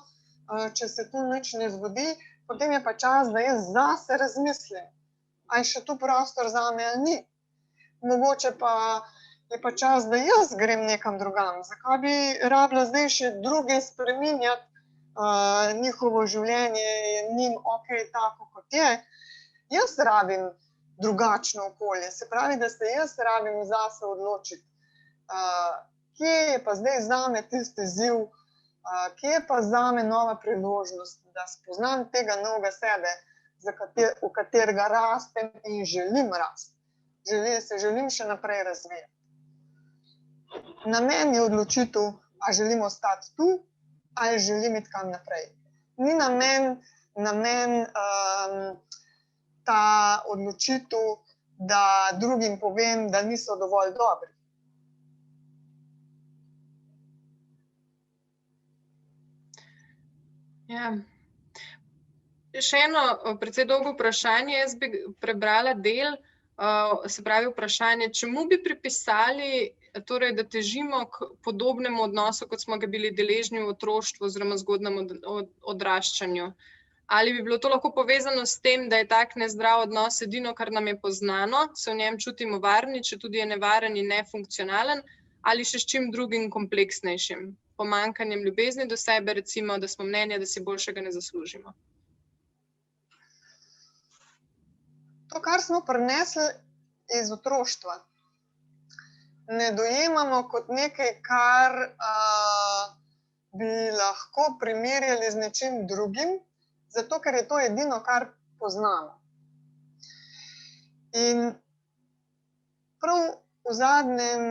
če se tu nič ne zgodi, potem je pa čas, da jaz zase razmislim, a je še tu prostor zame ali ni. Mogoče pa je pa čas, da jaz grem nekam drugam. Zakaj bi rabila zdaj še druge spreminjati, njihovo življenje je njim okej tako, kot je. Jaz rabim drugačno okolje, se pravi, da se jaz rabim zase odločiti. Kje je pa zdaj zame tisti izziv, kje je pa zame nova priložnost, da spoznam tega novega sebe, v katerega rastem in želim rasti. Želim še naprej razvijati. Namen je odločitev, a želim ostati tu, ali želim iti kam naprej. Ni namen ta odločitev, da drugim povem, da niso dovolj dobri. Ja. Še eno precej dolgo vprašanje, jaz bi prebrala del, se pravi vprašanje, čemu bi pripisali, torej, da težimo k podobnemu odnosu, kot smo ga bili deležni v otroštvu oziroma zgodnjem odraščanju. Ali bi bilo to lahko povezano s tem, da je tak nezdrav odnos edino, kar nam je poznano, se v njem čutimo varni, če tudi je nevaren in nefunkcionalen, ali še s čim drugim kompleksnejšim, pomanjkanjem ljubezni do sebe, recimo, da smo mnenja, da si boljšega ne zaslužimo. To, kar smo prinesli, iz otroštva. Ne dojemamo kot nekaj, kar bi lahko primerjali z nečim drugim, zato ker je to edino, kar poznamo. In prav v zadnjem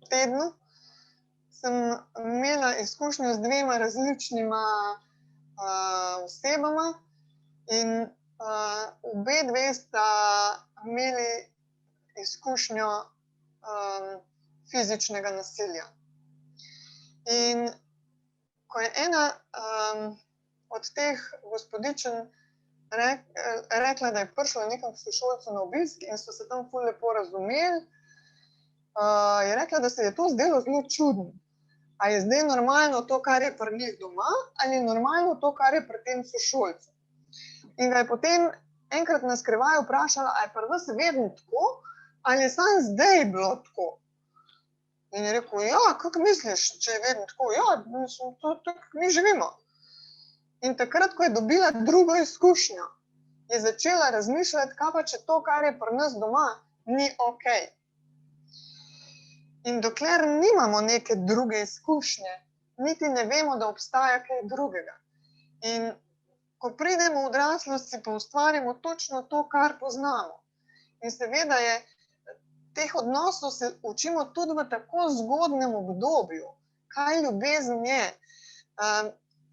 tednu sem imela izkušnjo z dvema različnima osebama in obe dve sta imeli izkušnjo fizičnega nasilja. In ko je ena od teh gospodičen rekla, da je prišla nekam sošolcu na obisk in so se tam ful lepo razumeli, je rekla, da se je to zdelo zelo čudno. A je zdaj normalno to, kar je pri njih doma, ali je normalno to, kar je pri tem sošolcu. In ga je potem enkrat na skrivaj vprašala, a je pri vas vedno tako, ali je samo zdaj bilo tako. In je rekel, ja, kako misliš, če je vedno tako? Ja, mislim, to tako mi živimo. In takrat, ko je dobila drugo izkušnjo, je začela razmišljati, kaj pa če to, kar je pri nas doma, ni okej. In dokler nimamo neke druge izkušnje, niti ne vemo, da obstaja kaj drugega. In ko pridemo v odraslost, si pa ustvarimo točno to, kar poznamo. In seveda je teh odnosov se učimo tudi v tako zgodnem obdobju, kaj ljubezen je.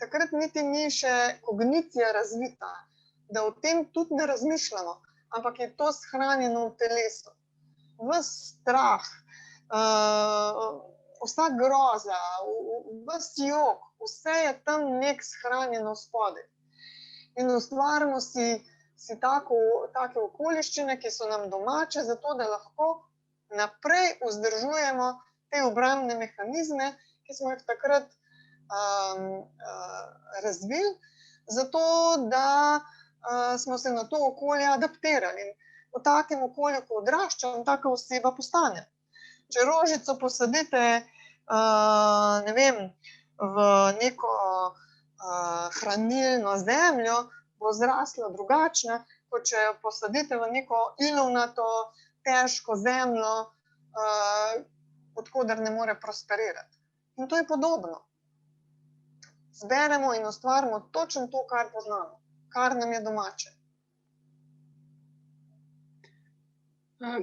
Takrat niti ni še kognicija razvita, da o tem tudi ne razmišljamo, ampak je to shranjeno v telesu. Ves strah, vsa groza, ves jok, vse je tam nek shranjeno spodaj. In ustvarimo si take okoliščine, ki so nam domače, zato da lahko naprej vzdržujemo te obrambne mehanizme, ki smo jih takrat razvili, zato da smo se na to okolje adaptirali. In v takem okolju, ko odraščam, taka oseba postane. Če rožico posadite, ne vem, v neko hranilno zemljo, bo zrasla drugačna, kot če jo posadite v neko ilovnato, težko zemljo, od koder ne more prosperirati. In to je podobno. Zberemo in ustvarimo točno to, kar poznamo, kar nam je domače.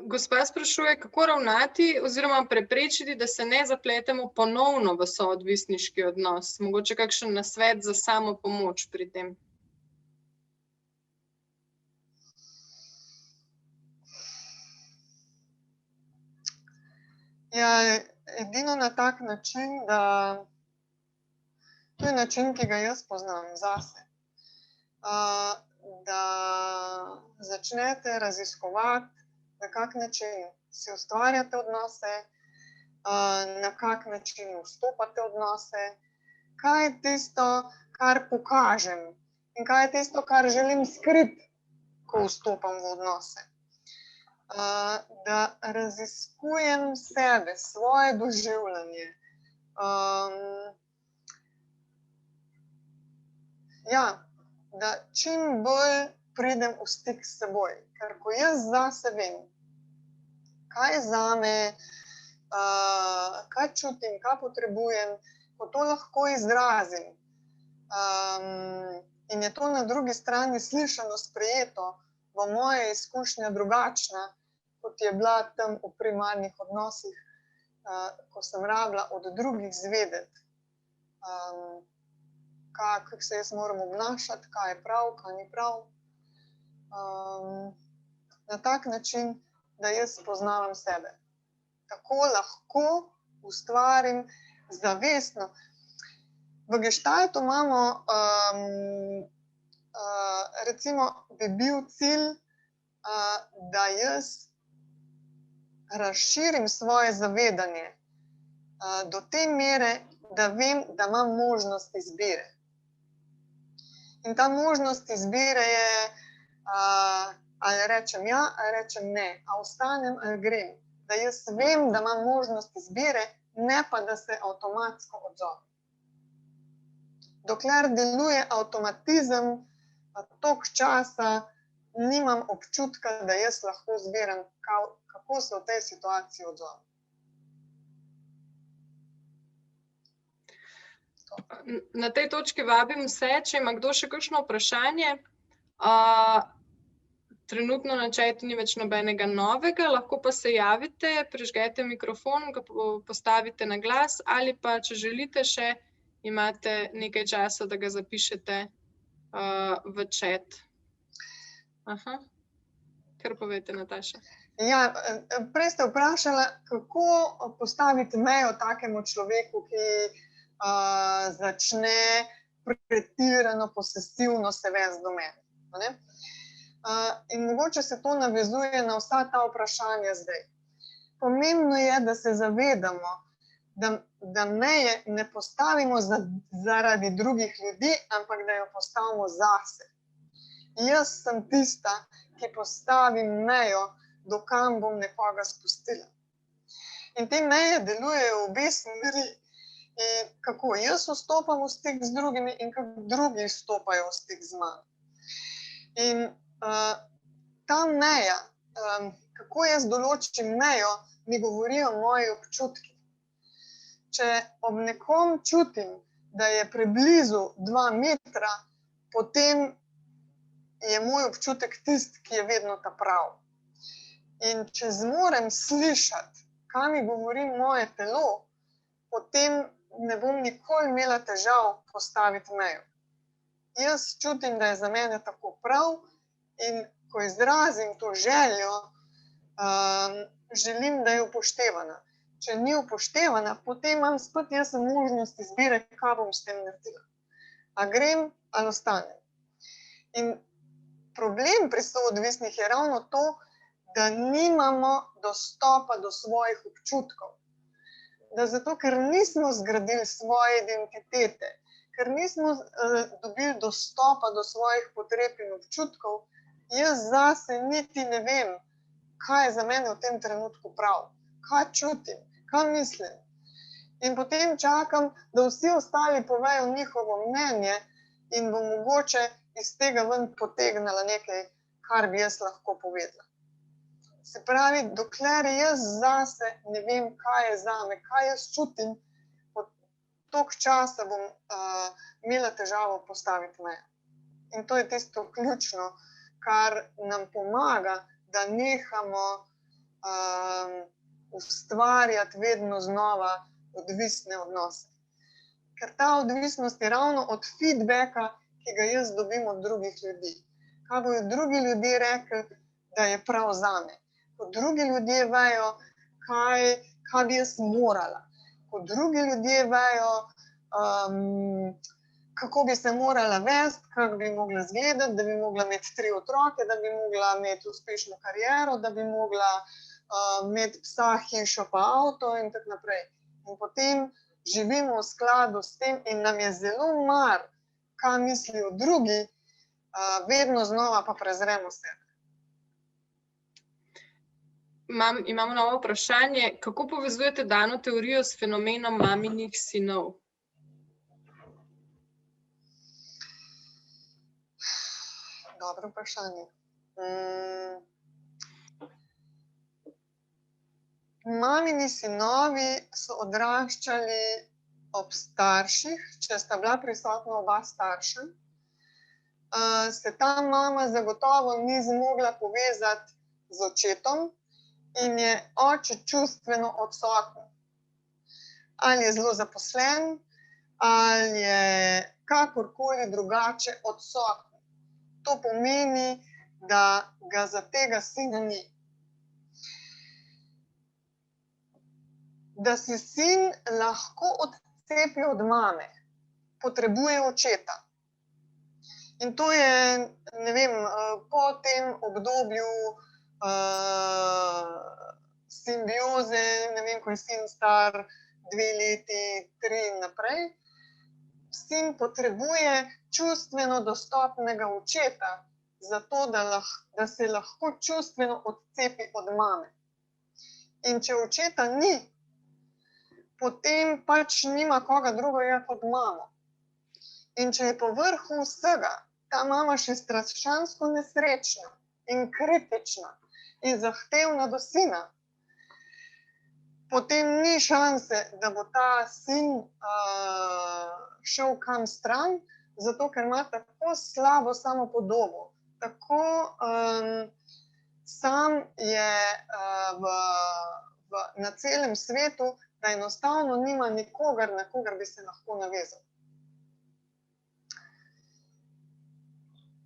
Gospa sprašuje, kako ravnati oziroma preprečiti, da se ne zapletemo ponovno v soodvisniški odnos. Mogoče kakšen nasvet za samopomoč pri tem? Ja, edino na tak način, da to je način, ki ga jaz poznam zase. Da začnete raziskovati, na kak način si ustvarjate odnose, na kak način vstopate odnose, kaj je tisto, kar pokažem in kaj je tisto, kar želim skriti, ko vstopam v odnose. Da raziskujem sebe, svoje doživljanje. Ja, da čim bolj pridem v stik s seboj, ker ko jaz zase vem, kaj je zame, kaj čutim, kaj potrebujem, ko to lahko izrazim, in je to na drugi strani slišano, sprejeto, bo moja izkušnja drugačna, kot je bila tam v primarnih odnosih, ko sem rabila od drugih izvedeti, kako se jaz moram obnašati, kaj je prav, kaj ni prav. Na tak način, da jaz spoznavam sebe. Tako lahko ustvarim zavestno. V geštaltu imamo, recimo, bi bil cilj, da jaz razširim svoje zavedanje do te mere, da vem, da imam možnost izbire. In ta možnost izbire je, ali rečem ja, ali rečem ne, ali ostanem ali grem. Da jaz vem, da imam možnost izbire, ne pa, da se avtomatsko odzovem. Dokler deluje avtomatizem, toliko časa nimam občutka, da jaz lahko zbiram, kako se v tej situaciji odzovem. Na tej točki vabim vse, če ima kdo še kakšno vprašanje. Trenutno na chatu ni več nobenega novega, lahko pa se javite, prižgete mikrofon, ga postavite na glas, ali pa, če želite še, imate nekaj časa, da ga zapišete v chat. Aha. Kar povete, Nataša. Ja, prej ste vprašala, kako postaviti mejo takemu človeku, ki začne pretirano posesivno se vesti do mene. In mogoče se to navezuje na vsa ta vprašanja zdaj. Pomembno je, da se zavedamo, da meje ne postavimo zaradi drugih ljudi, ampak da jo postavimo zase. Jaz sem tista, ki postavim mejo, dokam bom nekoga spustila. In te meje delujejo v obe smeri. In kako jaz vstopam v stik z drugimi in kako drugi vstopajo v stik z mano. In ta meja, kako jaz določim mejo, mi govorijo moji občutki. Če ob nekom čutim, da je preblizu 2 metra, potem je moj občutek tisti, ki je vedno ta prav. In če zmorem slišati, kaj mi govori moje telo, potem ne bom nikoli imela težav postaviti mejo. Jaz čutim, da je za mene tako prav in ko izrazim to željo, želim, da je upoštevana. Če ni upoštevana, potem imam spet jaz možnost izbire, kaj bom s tem naredila. A grem ali ostanem. In problem pri soodvisnih je ravno to, da nimamo dostopa do svojih občutkov. Da zato, ker nismo zgradili svoje identitete, ker nismo dobili dostopa do svojih potreb in občutkov, jaz zase niti ne vem, kaj je za mene v tem trenutku prav, kaj čutim, kaj mislim. In potem čakam, da vsi ostali povejo njihovo mnenje in bom mogoče iz tega ven potegnila nekaj, kar bi jaz lahko povedala. Se pravi, dokler jaz zase ne vem, kaj je zame, kaj jaz čutim, toliko časa bom imela težavo postaviti mejo. In to je tisto ključno, kar nam pomaga, da nehamo ustvarjati vedno znova odvisne odnose. Ker ta odvisnost je ravno od feedbacka, ki ga jaz dobim od drugih ljudi. Kaj bodo drugi ljudje rekli, da je prav zame. Ko drugi ljudje vejo, kaj bi jaz morala. Ko drugi ljudje vejo, kako bi se morala vesti, kako bi mogla izgledati, da bi mogla imeti 3 otroke, da bi mogla imeti uspešno kariero, da bi mogla imeti psa, hišo pa avto in tako naprej. In potem živimo v skladu s tem in nam je zelo mar, kaj mislijo drugi, vedno znova pa prezremo sebe. Imamo novo vprašanje. Kako povezujete dano teorijo s fenomenom maminih sinov? Dobro vprašanje. Mamini sinovi so odraščali ob starših, če sta bila prisotna oba starša. Se ta mama zagotovo ni zmogla povezati z očetom in je oče čustveno odsoten. Ali je zelo zaposlen, ali je kakorkoli drugače odsoten. To pomeni, da ga za tega sina ni. Da se sin lahko odcepi od mame, potrebuje očeta. In to je, ne vem, po tem obdobju simbioze, ne vem, ko je sin star 2 leti, 3 in naprej, sin potrebuje čustveno dostopnega očeta, zato da se lahko čustveno odcepi od mame. In če očeta ni, potem pač nima koga drugega kot mamo. In če je po vrhu vsega ta mama še strašansko nesrečna, in kritična in zahtevna do sina, potem ni šanse, da bo ta sin šel kam stran, zato ker ima tako slabo samopodobo, tako sam je na celem svetu, da enostavno nima nikogar, na kogar bi se lahko navezal.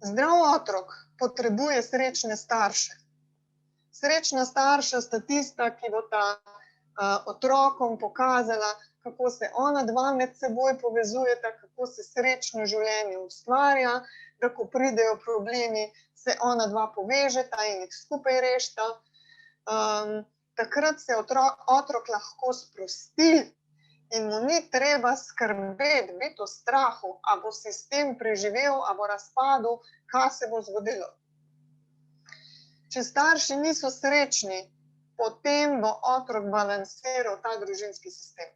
Zdrav otrok potrebuje srečne starše. Srečna starša sta tista, ki bosta otrokom pokazala, kako se ona dva med seboj povezujeta, kako se srečno življenje ustvarja, da ko pridejo problemi, se ona dva povežeta in jih skupaj rešita. Takrat se otrok lahko sprosti in mu ni treba skrbeti, biti v strahu, a bo sistem preživel, a bo razpadel, kaj se bo zgodilo. Če starši niso srečni, potem bo otrok balansiral ta družinski sistem.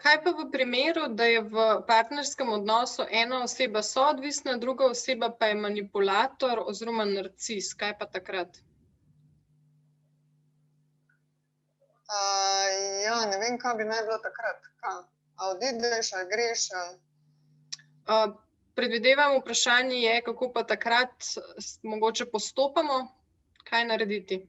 Kaj pa v primeru, da je v partnerskem odnosu ena oseba soodvisna, druga oseba pa je manipulator oziroma narcis? Kaj pa takrat? Ne vem, kaj bi naj bilo takrat. A odideš, a greš? Predvidevam, vprašanje je, kako pa takrat mogoče postopamo, kaj narediti?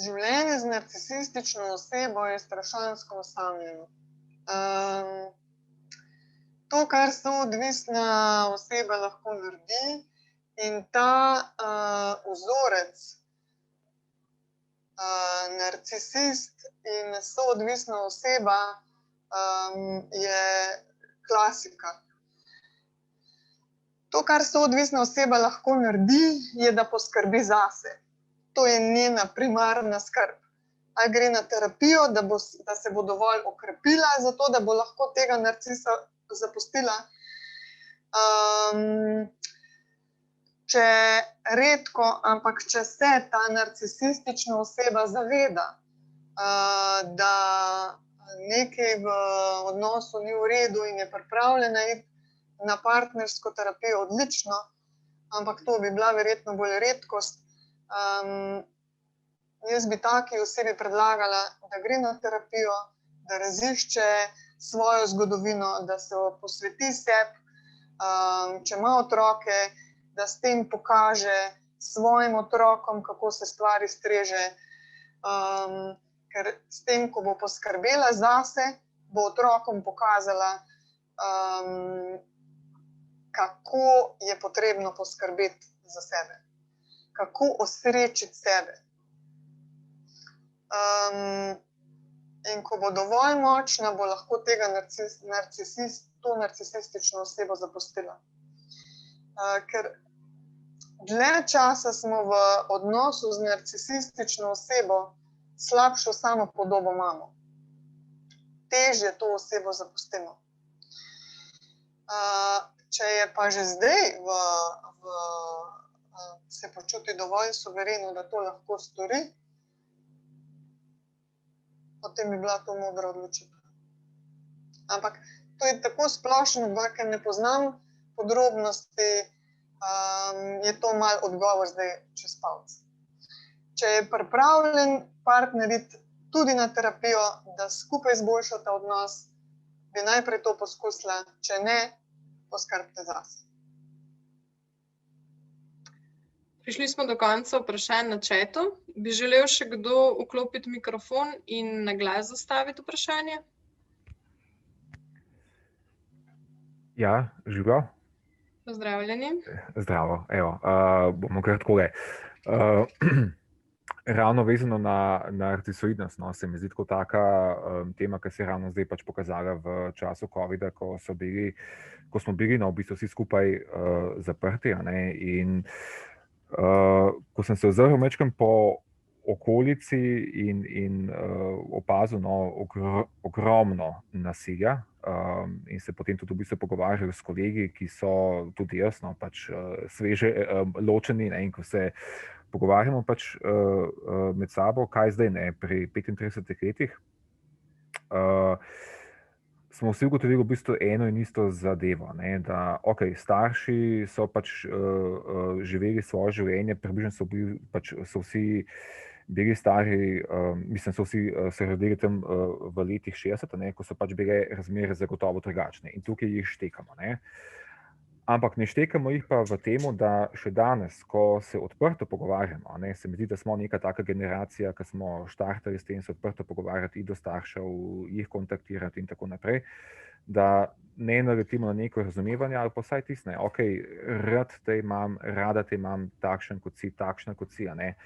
Življenje z narcisistično osebo je strašansko osamljeno. To, kar soodvisna oseba lahko naredi, in ta vzorec, narcisist in soodvisna oseba, je klasika. To, kar soodvisna oseba lahko naredi, je, da poskrbi zase. To je njena primarna skrb. Ali gre na terapijo, da se bo dovolj okrepila, zato da bo lahko tega narcisa zapustila. Če redko, ampak če se ta narcisistična oseba zaveda, da nekaj v odnosu ni v redu in je pripravljena iti na partnersko terapijo, odlično, ampak to bi bila verjetno bolj redkost. Jaz bi taki osebi predlagala, da gre na terapijo, da razišče svojo zgodovino, da se posveti sebi, če ima otroke, da s tem pokaže svojim otrokom, kako se stvari streže. Ker s tem, ko bo poskrbela zase, bo otrokom pokazala, kako je potrebno poskrbeti za sebe. Kako osrečiti sebe. In ko bo dovolj močna, bo lahko to narcisistično osebo zapustila. Ker dlje časa smo v odnosu z narcisistično osebo, slabšo samopodobo imamo. Težje to osebo zapustimo. Če je pa že zdaj se počuti dovolj suvereno, da to lahko stori, potem bi bila to modra odločitev. Ampak to je tako splošno, ker ne poznam podrobnosti, je to malo odgovor zdaj čez palec. Če je pripravljen partner iti tudi na terapijo, da skupaj izboljšata odnos, bi najprej to poskusila, če ne, poskrbite zase. Prišli smo do konca vprašanj na chatu. Bi želel še kdo vklopiti mikrofon in na glas zastaviti vprašanje? Ja, živijo. Pozdravljeni. Zdravo, evo, bomo kar takole. Ravno vezano na narcisoidnost, no, se mi zdi tako taka tema, ki se je ravno zdaj pač pokazala v času covida, ko smo bili v bistvu vsi skupaj zaprti, ne, in ko sem se ozrl majčkeno po okolici in opazil ogromno nasilja, in se potem tudi v bistvu pogovarjal s kolegi, ki so tudi jaz, no, pač sveže ločeni, ne, in ko se pogovarjamo pač med sabo, kaj zdaj, ne, pri 35 letih, smo vsi ugotovili v bistvu eno in isto zadevo, ne, da starši so pač živeli svoje življenje, približno so vsi bili stari, mislim, so vsi se rodili tam v letih 60, ne, ko so pač bile razmere zagotovo drugačne in tukaj jih štekamo, ne. Ampak ne štekamo jih pa v tem, da še danes, ko se odprto pogovarjamo, ne, se mi zdi, da smo neka taka generacija, ki smo štartali s tem se odprto pogovarjati, do staršev, jih kontaktirati in tako naprej, da ne naletimo na neko razumevanje ali pa vsaj tisne, rada te imam takšen kot si, takšna kot si, ne.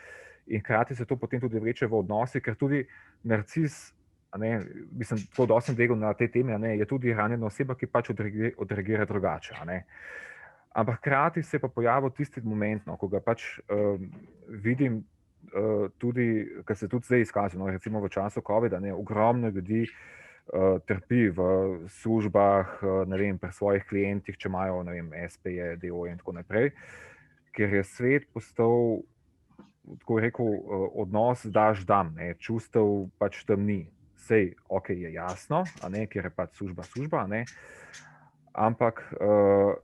In hkrati se to potem tudi vleče v odnosi, ker tudi narcis, mislim, tako dosti sem delal na te teme, je tudi ranjena oseba, ki pač odreagira drugače. Ampak hkrati se je pa pojavil tisti moment, ko ga pač vidim tudi, kar se tudi zdaj izkazuje, recimo v času covida, ogromno ljudi trpi v službah, pri svojih klientih, če imajo, SP-je, DO in tako naprej, ker je svet postal, tako rekel, odnos daš dam, čustev pač tam ni. Sej, je jasno, ker je pač služba, ampak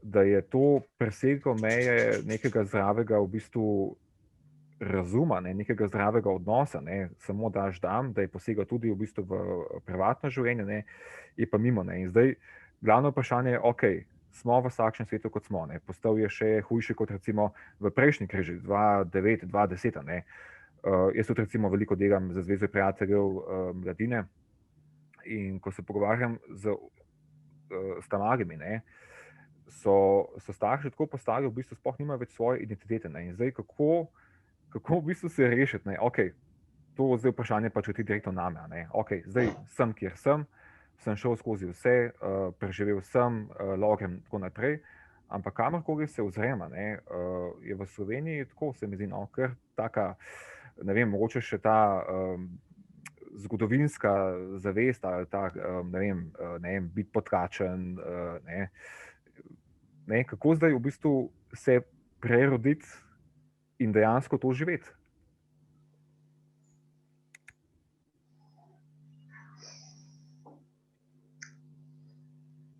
da je to preseglo meje nekega zdravega v bistvu razuma, nekega zdravega odnosa, samo daš dam, da je posegel tudi v bistvu v privatno življenje, je pa mimo. In zdaj glavno vprašanje je, smo v takšnem svetu, kot smo, postal je še hujši kot recimo v prejšnji križi, 2009, 2010, jaz tudi recimo veliko delam za Zvezo prijateljev mladine in ko se pogovarjam z Tamagami, so starši tako postali, v bistvu sploh nimajo več svoje identitete. In zdaj kako v bistvu se rešiti, to zdaj vprašanje pač ti direktno name, zdaj sem, kjer sem šel skozi vse, preživel sem, logem tako naprej, ampak kamorkoli se ozrema, je v Sloveniji tako, se mi zdi, kar taka, mogoče še ta zgodovinska zavest ali ta, biti potkačen, kako zdaj v bistvu se preroditi in dejansko to živeti.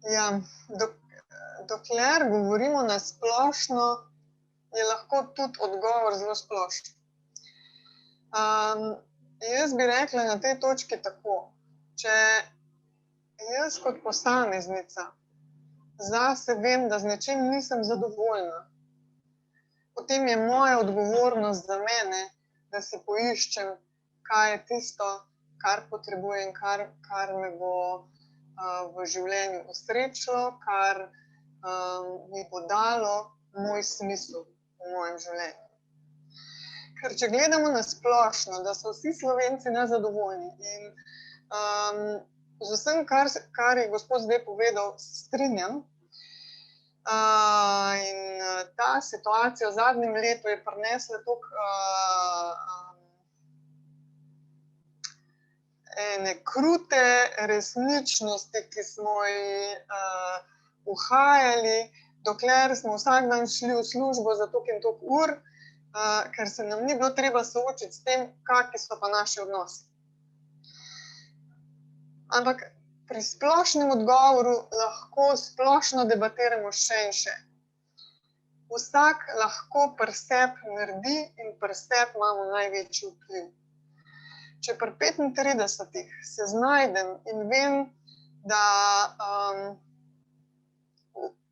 Ja, dokler govorimo na splošno, je lahko tudi odgovor zelo splošen. Jaz bi rekla na tej točki tako, če jaz kot posameznica zase vem, da z nečim nisem zadovoljna, potem je moja odgovornost za mene, da si poiščem, kaj je tisto, kar potrebujem, kar me bo v življenju osrečilo, kar mi bo dalo moj smisel v mojem življenju. Ker če gledamo na splošno, da so vsi Slovenci nezadovoljni in z vsem, kar je gospod zdaj povedal, strinjam. In ta situacija v zadnjem letu je prinesla toliko ene krute resničnosti, ki smo ji uhajali, dokler smo vsak dan šli v službo za toliko in toliko ur, ker se nam ni bilo treba soočiti s tem, kakšni so pa naši odnosi. Ampak pri splošnem odgovoru lahko splošno debatiramo še in še. Vsak lahko pri sebi naredi in pri sebi imamo največji vpliv. Če pri 35 se znajdem in vem, da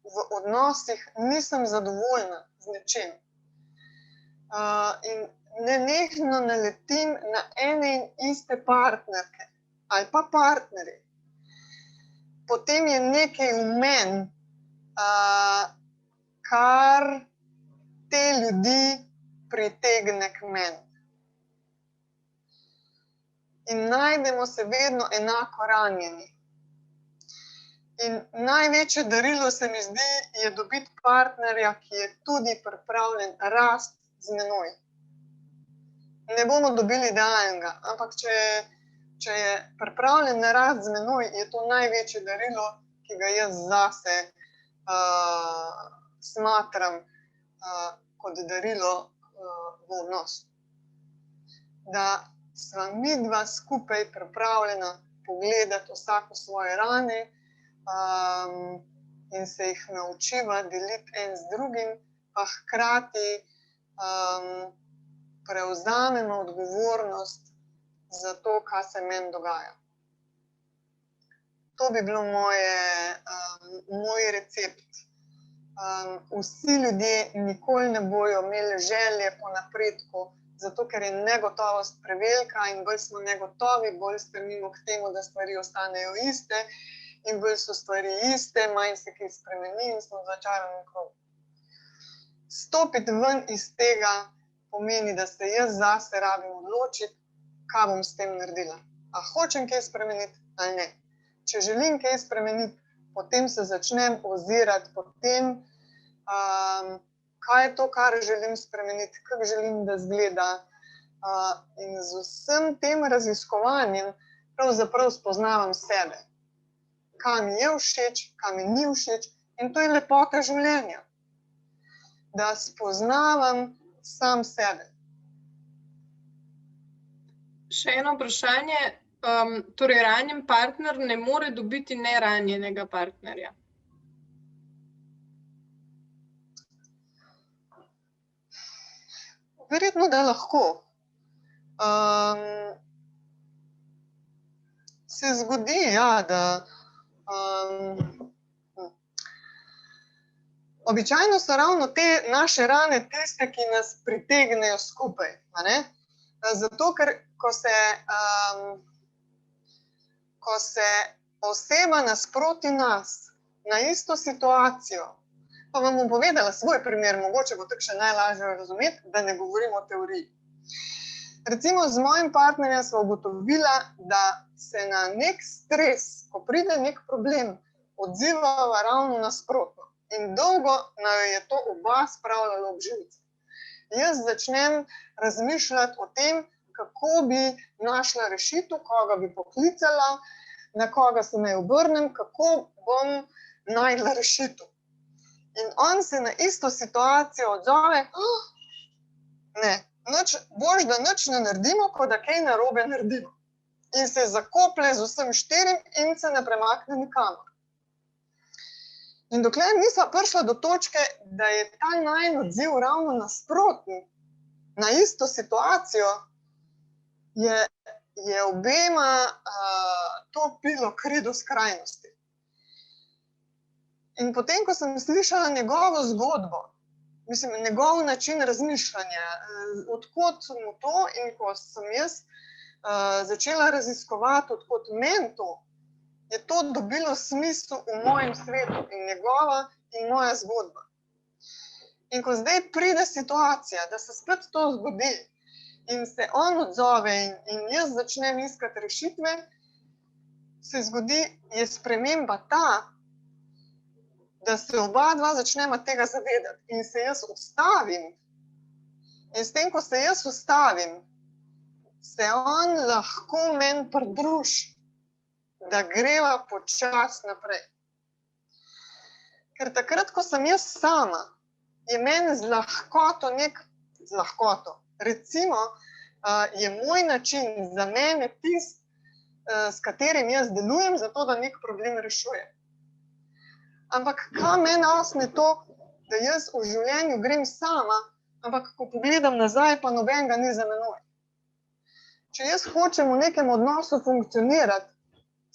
v odnosih nisem zadovoljna z nečim in nenehno naletim na ene in iste partnerke ali pa partnerje, potem je nekaj v meni, kar te ljudi pritegne k meni. In najdemo se vedno enako ranjeni. In največje darilo se mi zdi, je dobiti partnerja, ki je tudi pripravljen rasti z menoj. Ne bomo dobili idealnega, ampak če je pripravljen rasti z menoj, je to največje darilo, ki ga jaz zase smatram kot darilo v odnosu. Da sva midva skupaj pripravljena pogledati vsako svoje rane in se jih naučiva deliti en z drugim, pa hkrati prevzamemo odgovornost za to, kaj se meni dogaja. To bi bilo moj recept. Vsi ljudje nikoli ne bojo imeli želje po napredku, zato ker je negotovost prevelika in bolj smo negotovi, bolj stremimo k temu, da stvari ostanejo iste in bolj so stvari iste, manj se kaj spremeni in smo v začaranem krogu. Stopiti ven iz tega pomeni, da se jaz zase rabim odločiti, kaj bom s tem naredila. A hočem kaj spremeniti ali ne. Če želim kaj spremeniti, potem se začnem ozirati po tem, kaj je to, kar želim spremeniti, kako želim, da izgleda. In z vsem tem raziskovanjem pravzaprav spoznavam sebe. Kaj mi je všeč, kaj mi ni všeč, in to je lepota življenja. Da spoznavam sam sebe. Še eno vprašanje. Torej, ranjen partner ne more dobiti neranjenega partnerja. Verjetno, da lahko. Se zgodi, ja, da običajno so ravno te naše rane tiste, ki nas pritegnejo skupaj. Zato, ker ko se oseba nasproti nas na isto situacijo, pa vam bom povedala svoj primer, mogoče bo tako še najlažje razumeti, da ne govorim o teoriji. Recimo z mojim partnerjem sva ugotovila, da se na nek stres, ko pride nek problem, odzivava ravno nasprotno. In dolgo nam je to oba spravljalo ob živce. Jaz začnem razmišljati o tem, kako bi našla rešitev, koga bi poklicala, na koga se naj obrnem, kako bom našla rešitev. In on se na isto situacijo odzove, ne, boš, da nič ne naredimo, kot da kaj narobe naredimo. In se zakoplje z vsem štirim in se ne premakne nikamor. In dokler nisva prišla do točke, da je ta najin odziv ravno nasprotni, na isto situacijo, je obema to pilo kri do skrajnosti. In potem, ko sem slišala njegovo zgodbo, njegov način razmišljanja, odkot mu to, in ko sem jaz začela raziskovati, odkot meni to, je to dobilo smisel v mojem svetu in njegova in moja zgodba. In ko zdaj pride situacija, da se spet to zgodi in se on odzove in jaz začnem iskati rešitve, se zgodi, je sprememba ta, da se oba dva začnemo tega zavedati in se jaz ustavim. In s tem, ko se jaz ustavim, se on lahko meni pridruži, da greva počasi naprej. Ker takrat, ko sem jaz sama, je meni z lahkoto. Recimo, je moj način za mene tist, s katerim jaz delujem, zato da nek problem rešujem. Ampak kaj meni osne to, da jaz v življenju grem sama, ampak ko pogledam nazaj, pa nobenega ni za menoj. Če jaz hočem v nekem odnosu funkcionirati,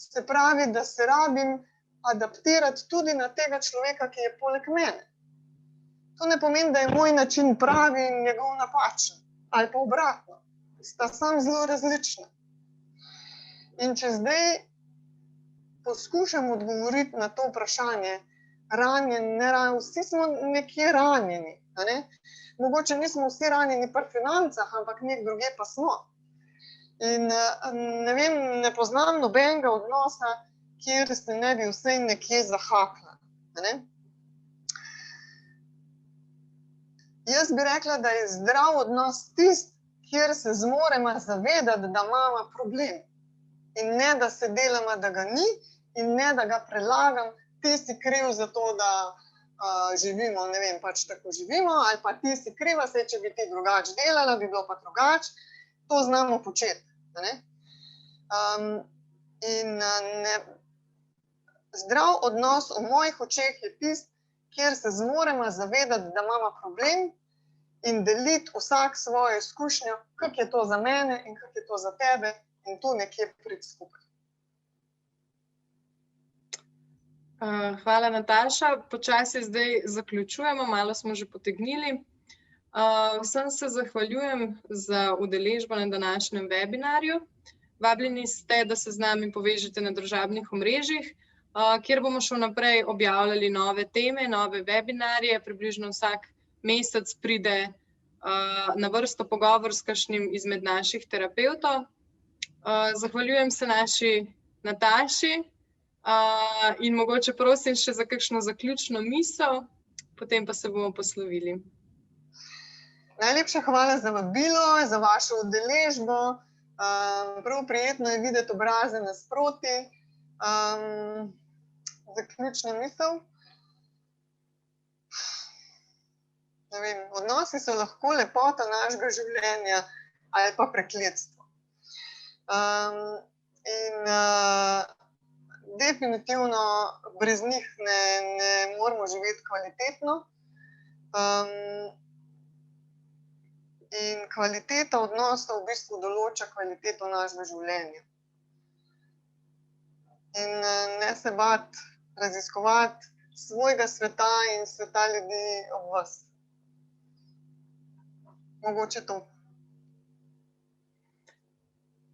se pravi, da se rabim adaptirati tudi na tega človeka, ki je poleg mene. To ne pomeni, da je moj način pravi in njegov napačen, ali pa obratno. Sta sam zelo različna. In če zdaj poskušam odgovoriti na to vprašanje, ranjen, ne ranjen, vsi smo nekje ranjeni. Mogoče nismo vsi ranjeni pri financah, ampak nek druge pa smo. In ne vem, ne poznam nobenega odnosa, kjer se ne bi vsej nekje zahakla. Jaz bi rekla, da je zdrav odnos tist, kjer se zmoremo zavedati, da imamo problem. In ne, da se delamo, da ga ni, in ne, da ga prelagam, ti si kriv za to, da živimo, ne vem, pač tako živimo, ali pa ti si kriva, saj če bi ti drugače delala, bi bilo pa drugače. To znamo početi. In zdrav odnos v mojih očeh je tisti, kjer se zmoremo zavedati, da imamo problem in deliti vsak svojo izkušnjo, kako je to za mene in kako je to za tebe in tu nekje priti skupaj. Hvala, Nataša. Počasi zdaj zaključujemo, malo smo že potegnili. Vsem se zahvaljujem za udeležbo na današnjem webinarju. Vabljeni ste, da se z nami povežete na družabnih omrežjih, kjer bomo še naprej objavljali nove teme, nove webinarje. Približno vsak mesec pride na vrsto pogovor s kakšnim izmed naših terapevtov. Zahvaljujem se naši Nataši in mogoče prosim še za kakšno zaključno misel, potem pa se bomo poslovili. Najlepša hvala za vabilo, za vašo udeležbo. Prav prijetno je videti obraze nasproti. Zaključna misel. Ne vem, odnosi so lahko lepota našega življenja ali pa prekletstvo. Definitivno brez njih ne moramo živeti kvalitetno. In kvaliteta odnosov v bistvu določa kvaliteto našega življenja. In ne se bati raziskovati svojega sveta in sveta ljudi ob vas. Mogoče to.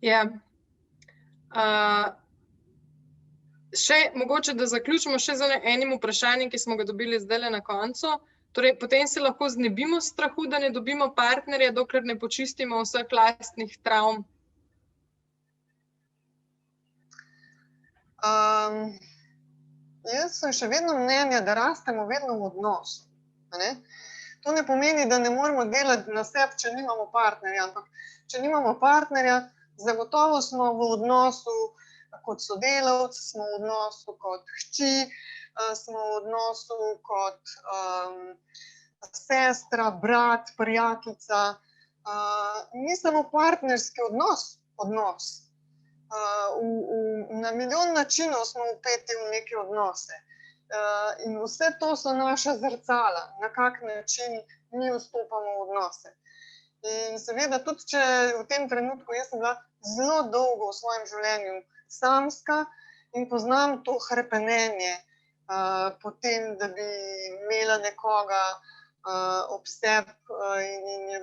Ja. Še mogoče, da zaključimo še z enim vprašanjem, ki smo ga dobili zdajle na koncu. Torej, potem se lahko znebimo strahu, da ne dobimo partnerja, dokler ne počistimo vseh lastnih travm. Jaz sem še vedno mnenja, da rastemo vedno v odnosu. To ne pomeni, da ne moramo delati na sebi, če nimamo partnerja. Ampak če nimamo partnerja, zagotovo smo v odnosu kot sodelavci, smo v odnosu kot hči, smo v odnosu kot sestra, brat, prijateljica. Ni samo partnerski odnos. Na milijon načinov smo vpeti v neke odnose. In vse to so naša zrcala, na kak način mi vstopamo v odnose. In seveda tudi, če v tem trenutku jaz sem bila zelo dolgo v svojem življenju samska in poznam to hrepenenje potem, da bi imela nekoga ob sebi in je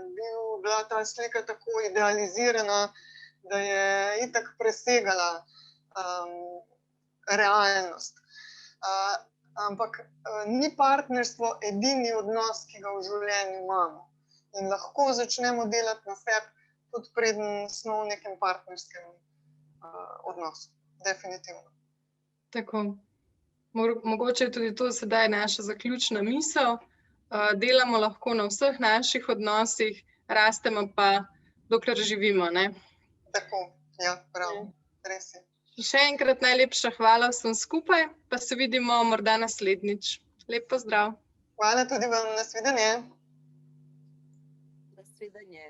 bila ta slika tako idealizirana, da je itak presegala realnost. Ampak ni partnerstvo edini odnos, ki ga v življenju imamo. In lahko začnemo delati na sebi, tudi preden smo v nekem partnerskem odnosu. Definitivno. Tako. Mogoče je tudi to sedaj naša zaključna misel. Delamo lahko na vseh naših odnosih, rastemo pa, dokler živimo, ne? Tako, ja, prav. Res je. Še enkrat najlepša hvala vsem skupaj, pa se vidimo morda naslednjič. Lep pozdrav. Hvala tudi vam, nasvidenje. Nasvidenje.